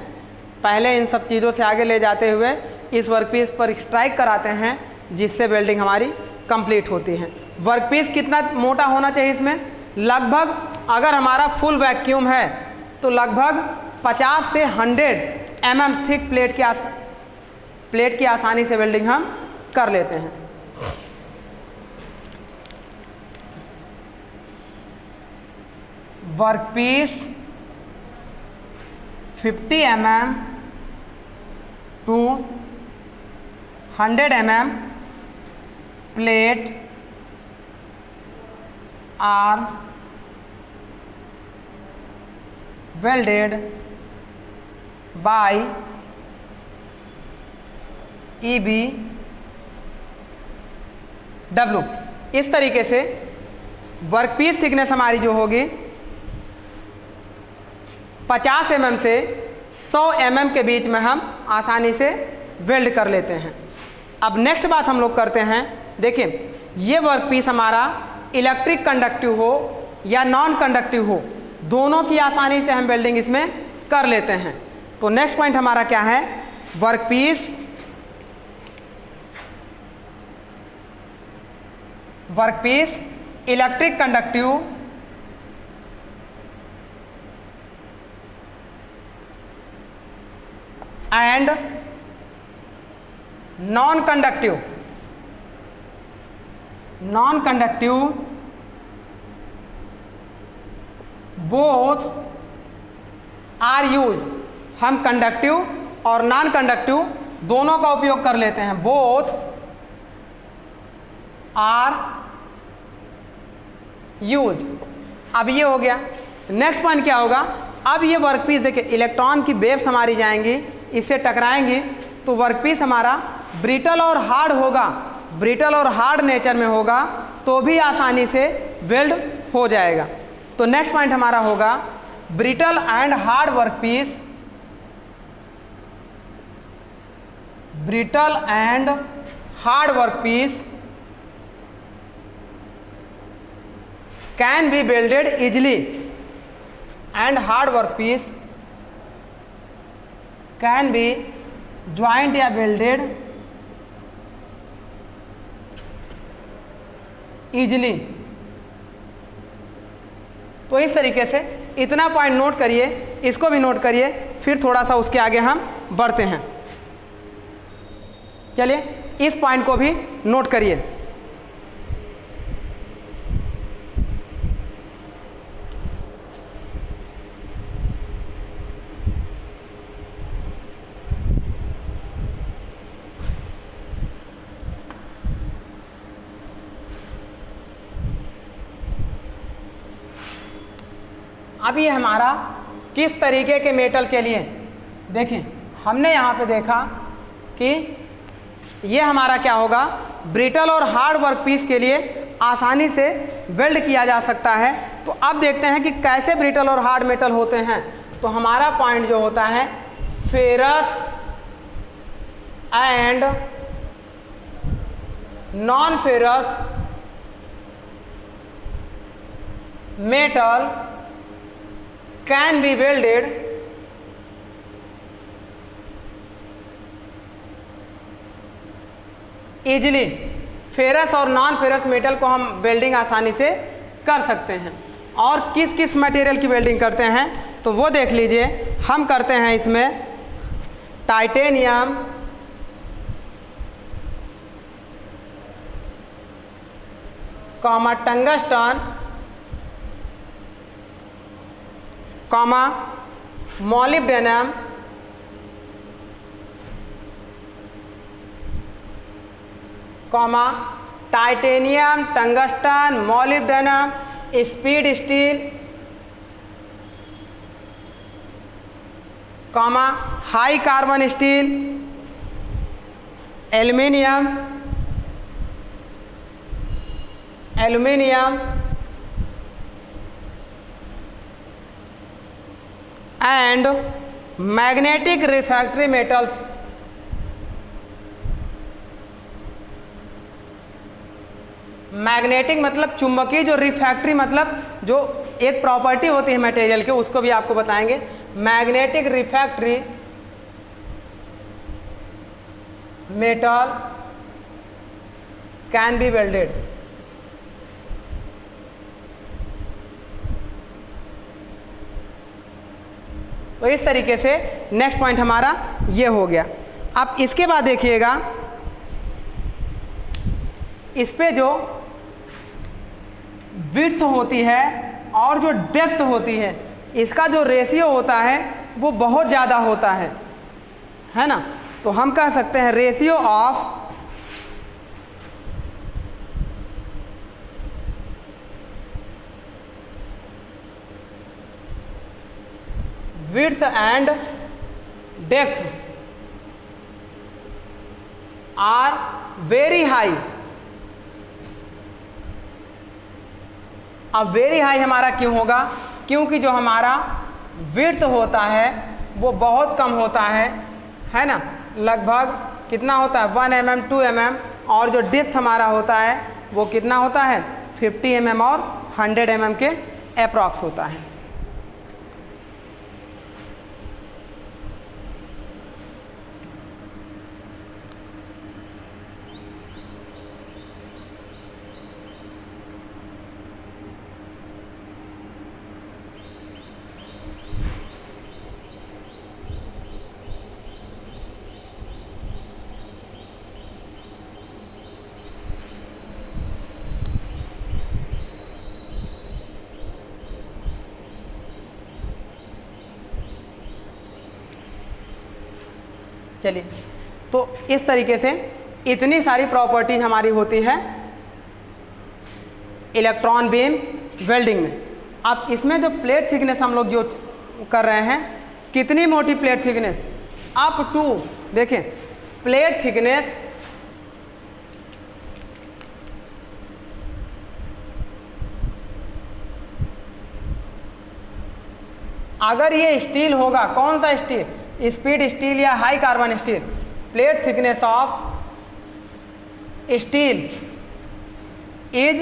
S1: पहले इन सब चीज़ों से आगे ले जाते हुए इस वर्कपीस पर स्ट्राइक कराते हैं, जिससे वेल्डिंग हमारी कंप्लीट होती है। वर्कपीस कितना मोटा होना चाहिए इसमें? लगभग, अगर हमारा फुल वैक्यूम है तो लगभग 50 से 100 mm थिक प्लेट की आसानी से वेल्डिंग हम कर लेते हैं। Workpiece 50 mm to 100 mm plate are welded by EBW। इस तरीके से वर्कपीस थिकनेस हमारी जो होगी 50 mm से 100 mm के बीच में हम आसानी से वेल्ड कर लेते हैं। अब नेक्स्ट बात हम लोग करते हैं, देखिए ये वर्कपीस हमारा इलेक्ट्रिक कंडक्टिव हो या नॉन कंडक्टिव हो, दोनों की आसानी से हम वेल्डिंग इसमें कर लेते हैं। तो नेक्स्ट पॉइंट हमारा क्या है, workpiece electric conductive and non conductive both are use. हम कंडक्टिव और नॉन कंडक्टिव दोनों का उपयोग कर लेते हैं। Both are use. अब ये हो गया। नेक्स्ट पॉइंट क्या होगा, अब ये वर्कपीस देखिए इलेक्ट्रॉन की वेव्स हमारी जाएंगी, इससे टकराएंगी, तो वर्कपीस हमारा ब्रिटल और हार्ड होगा, ब्रिटल और हार्ड नेचर में होगा तो भी आसानी से वेल्ड हो जाएगा। तो नेक्स्ट पॉइंट हमारा होगा brittle and hard workpiece, brittle and hard workpiece can be welded easily and hard workpiece can be joined या welded easily। तो इस तरीके से इतना पॉइंट नोट करिए, इसको भी नोट करिए, फिर थोड़ा सा उसके आगे हम बढ़ते हैं। चलिए इस पॉइंट को भी नोट करिए। अब ये हमारा किस तरीके के मेटल के लिए, देखें हमने यहाँ पे देखा कि ये हमारा क्या होगा, ब्रिटल और हार्ड वर्क पीस के लिए आसानी से वेल्ड किया जा सकता है। तो अब देखते हैं कि कैसे ब्रिटल और हार्ड मेटल होते हैं। तो हमारा पॉइंट जो होता है ferrous and non ferrous metal can be welded easily। Ferrous और नॉन फेरस मेटल को हम वेल्डिंग आसानी से कर सकते हैं। और किस किस मटेरियल की वेल्डिंग करते हैं तो वो देख लीजिए। हम करते हैं इसमें titanium, tungsten, molybdenum, titanium, tungsten, molybdenum, speed steel, high carbon steel, aluminium and magnetic refractory metals. Magnetic मतलब चुंबकीय, जो रिफ्रैक्टरी मतलब जो एक प्रॉपर्टी होती है मटेरियल के, उसको भी आपको बताएंगे। Magnetic refractory metal can be welded. तो इस तरीके से नेक्स्ट पॉइंट हमारा ये हो गया। अब इसके बाद देखिएगा, इस पे जो विड्थ होती है और जो डेप्थ होती है, इसका जो रेशियो होता है वो बहुत ज़्यादा होता है ना। तो हम कह सकते हैं ratio of width and depth are very high। अब वेरी हाई हमारा क्यों होगा, क्योंकि जो हमारा width होता है वो बहुत कम होता है ना। लगभग कितना होता है 1 mm 2 mm, और जो डेप्थ हमारा होता है वो कितना होता है 50 mm और 100 mm के अप्रॉक्स होता है। चलिए, तो इस तरीके से इतनी सारी प्रॉपर्टीज हमारी होती है इलेक्ट्रॉन बीम वेल्डिंग में। अब इसमें जो प्लेट थिकनेस हम लोग जो कर रहे हैं, कितनी मोटी प्लेट थिकनेस, अप टू, देखें प्लेट थिकनेस अगर ये स्टील होगा, कौन सा स्टील, स्पीड स्टील या high carbon steel, plate thickness of steel is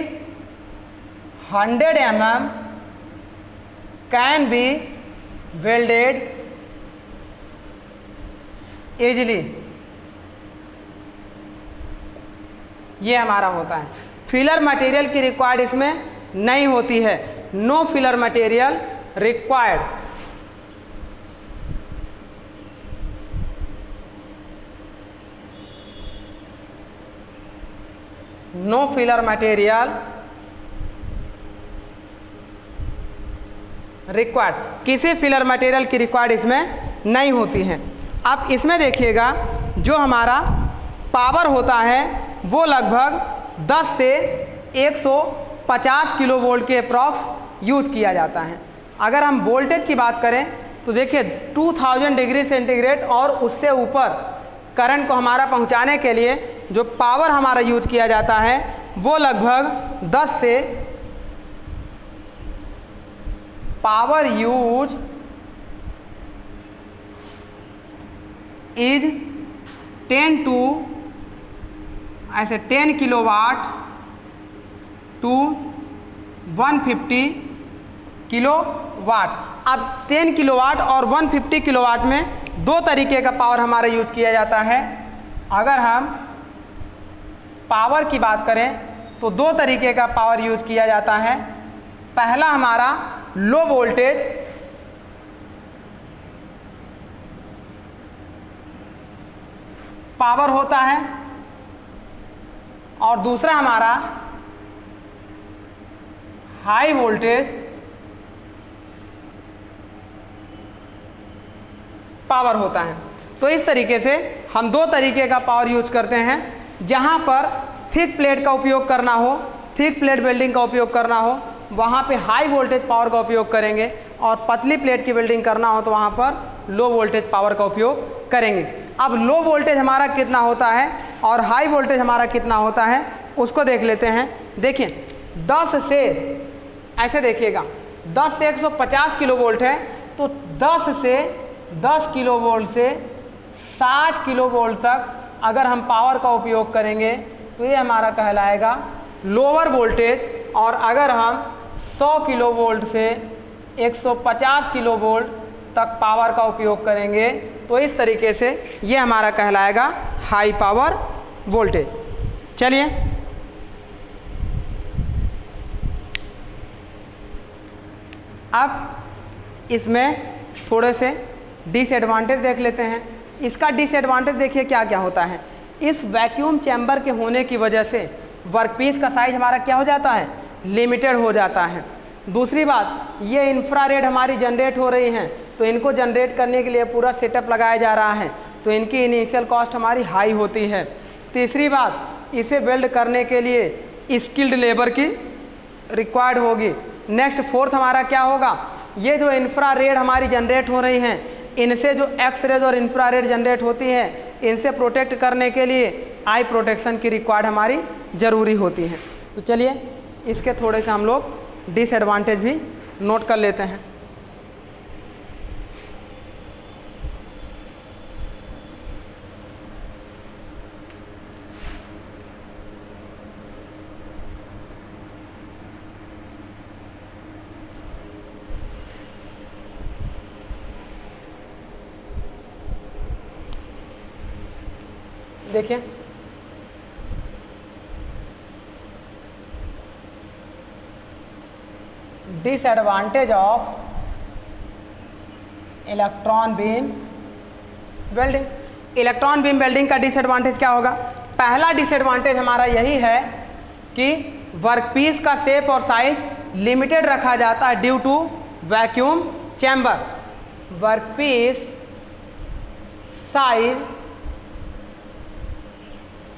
S1: 100 mm can be welded easily. ये हमारा होता है। फिलर मटेरियल की रिक्वायर्ड इसमें नहीं होती है, no filler material required. No filler material required, किसी फिलर मटेरियल की रिक्वायर्ड इसमें नहीं होती है। अब इसमें देखिएगा जो हमारा पावर होता है वो लगभग 10 से 150 किलो वोल्ट के अप्रॉक्स यूज किया जाता है। अगर हम वोल्टेज की बात करें तो देखिए 2000 डिग्री सेंटीग्रेड और उससे ऊपर करंट को हमारा पहुंचाने के लिए जो पावर हमारा यूज किया जाता है वो लगभग 10 से पावर यूज इज 10 टू ऐसे 10 किलोवाट टू 150 किलोवाट। अब 10 किलोवाट और 150 किलोवाट में दो तरीके का पावर हमारा यूज किया जाता है। अगर हम पावर की बात करें तो दो तरीके का पावर यूज किया जाता है। पहला हमारा लो वोल्टेज पावर होता है और दूसरा हमारा हाई वोल्टेज पावर होता है। तो इस तरीके से हम दो तरीके का पावर यूज करते हैं। जहां पर थिक प्लेट का उपयोग करना हो, थिक प्लेट वेल्डिंग का उपयोग करना हो, वहां पे हाई वोल्टेज पावर का उपयोग करेंगे और पतली प्लेट की वेल्डिंग करना हो तो वहां पर लो वोल्टेज पावर का उपयोग करेंगे। अब लो वोल्टेज हमारा कितना होता है और हाई वोल्टेज हमारा कितना होता है उसको देख लेते हैं। देखिए 10 से ऐसे देखिएगा 10 से 150 किलो वोल्ट है तो 10 से 10 किलो वोल्ट से 60 किलो वोल्ट तक अगर हम पावर का उपयोग करेंगे तो ये हमारा कहलाएगा लोअर वोल्टेज। और अगर हम 100 किलो वोल्ट से 150 किलो वोल्ट तक पावर का उपयोग करेंगे तो इस तरीके से ये हमारा कहलाएगा हाई पावर वोल्टेज। चलिए अब इसमें थोड़े से डिसएडवांटेज देख लेते हैं। इसका डिसएडवांटेज देखिए क्या क्या होता है। इस वैक्यूम चैम्बर के होने की वजह से वर्कपीस का साइज हमारा क्या हो जाता है, लिमिटेड हो जाता है। दूसरी बात, ये इंफ्रारेड हमारी जनरेट हो रही हैं तो इनको जनरेट करने के लिए पूरा सेटअप लगाया जा रहा है तो इनकी इनिशियल कॉस्ट हमारी हाई होती है। तीसरी बात, इसे वेल्ड करने के लिए स्किल्ड लेबर की रिक्वायर्ड होगी। नेक्स्ट फोर्थ हमारा क्या होगा, ये जो इंफ्रारेड हमारी जनरेट हो रही हैं इनसे जो एक्स रेज और इंफ्रारेड जनरेट होती है इनसे प्रोटेक्ट करने के लिए आई प्रोटेक्शन की रिक्वायर्ड हमारी ज़रूरी होती है। तो चलिए इसके थोड़े से हम लोग डिसएडवांटेज भी नोट कर लेते हैं। देखिए disadvantage of electron beam welding. Electron beam welding का डिसएडवांटेज क्या होगा। पहला डिसएडवांटेज हमारा यही है कि वर्कपीस का शेप और साइज लिमिटेड रखा जाता है due to vacuum chamber. Workpiece size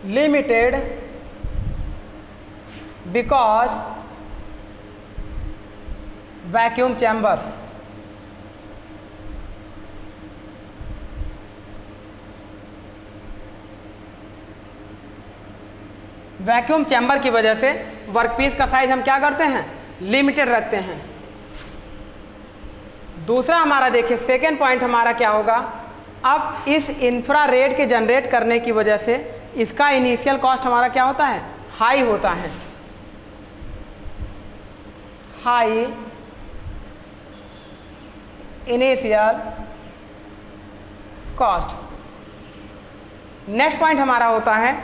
S1: limited because vacuum chamber। Vacuum chamber की वजह से वर्कपीस का साइज हम क्या करते हैं, लिमिटेड रखते हैं। दूसरा हमारा देखिए सेकेंड पॉइंट हमारा क्या होगा, अब इस इंफ्रारेड के जनरेट करने की वजह से इसका इनिशियल कॉस्ट हमारा क्या होता है, हाई होता है। High initial cost. Next point हमारा होता है,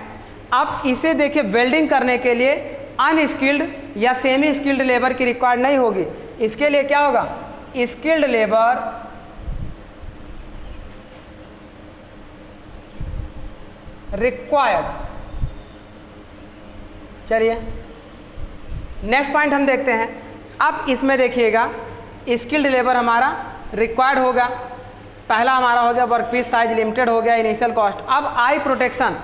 S1: अब इसे देखिए वेल्डिंग करने के लिए अनस्किल्ड या सेमी स्किल्ड लेबर की रिक्वायर्ड नहीं होगी। इसके लिए क्या होगा, स्किल्ड लेबर रिक्वायर्ड। चलिए नेक्स्ट पॉइंट हम देखते हैं। अब इसमें देखिएगा स्किल्ड लेबर हमारा रिक्वायर्ड होगा। पहला हमारा हो गया वर्कपीस साइज लिमिटेड हो गया, इनिशियल कॉस्ट। अब आई प्रोटेक्शन,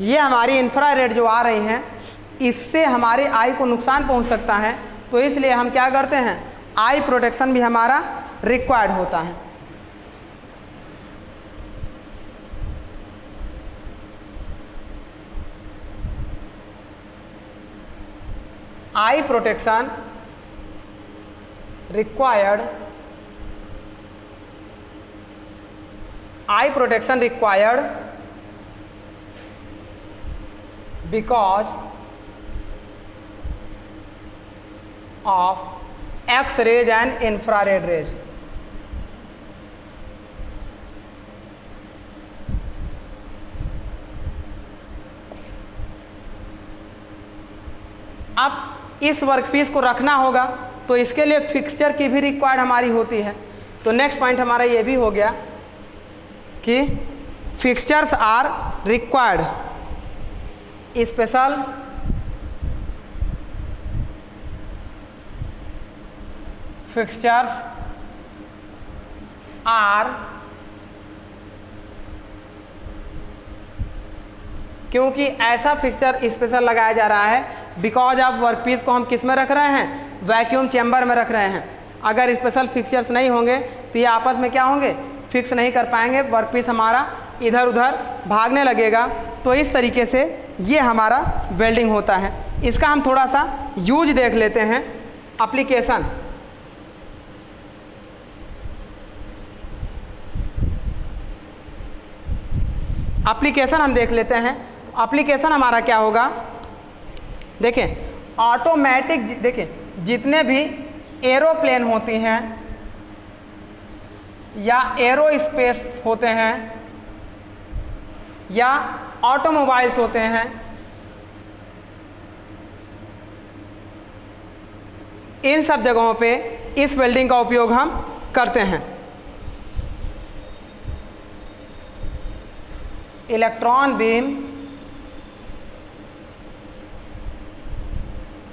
S1: ये हमारी इंफ्रारेड जो आ रही हैं इससे हमारे आई को नुकसान पहुंच सकता है, तो इसलिए हम क्या करते हैं, आई प्रोटेक्शन भी हमारा रिक्वायर्ड होता है। Eye protection required, eye protection required because of X rays and infrared rays. अब इस वर्कपीस को रखना होगा तो इसके लिए फिक्सचर की भी रिक्वायर्ड हमारी होती है। तो नेक्स्ट पॉइंट हमारा ये भी हो गया कि fixtures are required, special fixtures are, क्योंकि ऐसा फिक्सचर स्पेशल लगाया जा रहा है बिकॉज ऑफ वर्कपीस को हम किस में रख रहे हैं, वैक्यूम चैम्बर में रख रहे हैं। अगर स्पेशल फिक्सचर्स नहीं होंगे तो ये आपस में क्या होंगे, फिक्स नहीं कर पाएंगे, वर्कपीस हमारा इधर उधर भागने लगेगा। तो इस तरीके से ये हमारा वेल्डिंग होता है। इसका हम थोड़ा सा यूज देख लेते हैं, एप्लीकेशन। एप्लीकेशन हम देख लेते हैं। तो एप्लीकेशन हमारा क्या होगा, देखें ऑटोमेटिक, देखें जितने भी एरोप्लेन होती हैं या एरोस्पेस होते हैं या ऑटोमोबाइल्स होते हैं, इन सब जगहों पे इस वेल्डिंग का उपयोग हम करते हैं। Electron beam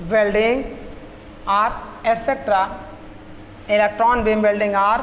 S1: welding are etcetera, electron beam welding are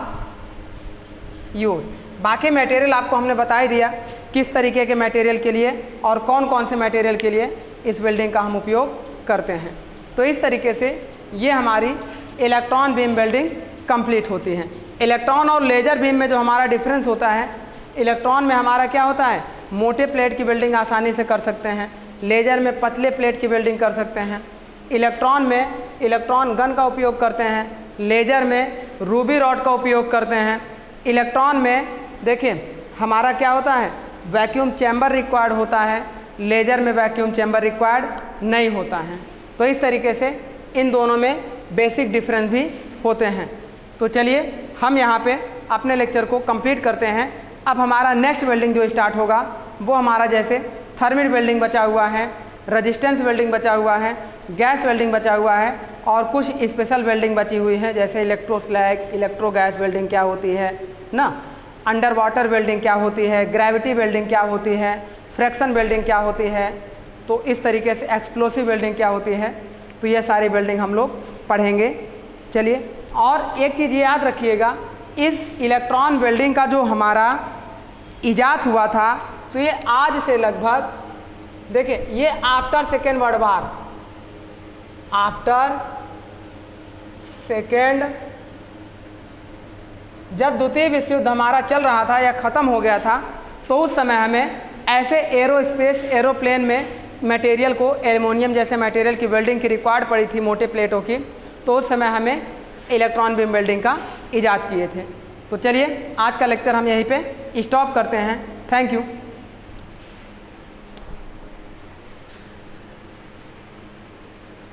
S1: use. बाकी मटेरियल आपको हमने बता ही दिया किस तरीके के मटेरियल के लिए और कौन कौन से मटेरियल के लिए इस वेल्डिंग का हम उपयोग करते हैं। तो इस तरीके से ये हमारी इलेक्ट्रॉन बीम वेल्डिंग कंप्लीट होती है। इलेक्ट्रॉन और लेजर बीम में जो हमारा डिफरेंस होता है, इलेक्ट्रॉन में हमारा क्या होता है, मोटे प्लेट की वेल्डिंग आसानी से कर सकते हैं, लेजर में पतले प्लेट की वेल्डिंग कर सकते हैं। इलेक्ट्रॉन में इलेक्ट्रॉन गन का उपयोग करते हैं, लेजर में रूबी रॉड का उपयोग करते हैं। इलेक्ट्रॉन में देखिए हमारा क्या होता है, वैक्यूम चैम्बर रिक्वायर्ड होता है, लेजर में वैक्यूम चैम्बर रिक्वायर्ड नहीं होता है। तो इस तरीके से इन दोनों में बेसिक डिफरेंस भी होते हैं। तो चलिए हम यहाँ पे अपने लेक्चर को कंप्लीट करते हैं। अब हमारा नेक्स्ट वेल्डिंग जो स्टार्ट होगा वो हमारा जैसे थर्मल वेल्डिंग बचा हुआ है, रेजिस्टेंस वेल्डिंग बचा हुआ है, गैस वेल्डिंग बचा हुआ है और कुछ स्पेशल वेल्डिंग बची हुई है जैसे electro slag, electro gas welding क्या होती है ना, अंडर वाटर वेल्डिंग क्या होती है, ग्रेविटी वेल्डिंग क्या होती है, फ्रैक्शन वेल्डिंग क्या होती है, तो इस तरीके से एक्सप्लोसिव वेल्डिंग क्या होती है। तो ये सारी वेल्डिंग हम लोग पढ़ेंगे। चलिए, और एक चीज़ याद रखिएगा, इस इलेक्ट्रॉन वेल्डिंग का जो हमारा इजाद हुआ था तो ये आज से लगभग, देखिए ये after second world war, after second, जब द्वितीय विश्व युद्ध हमारा चल रहा था या ख़त्म हो गया था, तो उस समय हमें ऐसे एरोस्पेस एरोप्लेन में मटेरियल को एल्युमिनियम जैसे मटेरियल की वेल्डिंग की रिक्वायर्ड पड़ी थी, मोटे प्लेटों की। तो उस समय हमें इलेक्ट्रॉन बीम वेल्डिंग का इजाद किए थे। तो चलिए आज का लेक्चर हम यहीं पे स्टॉप करते हैं। Thank you.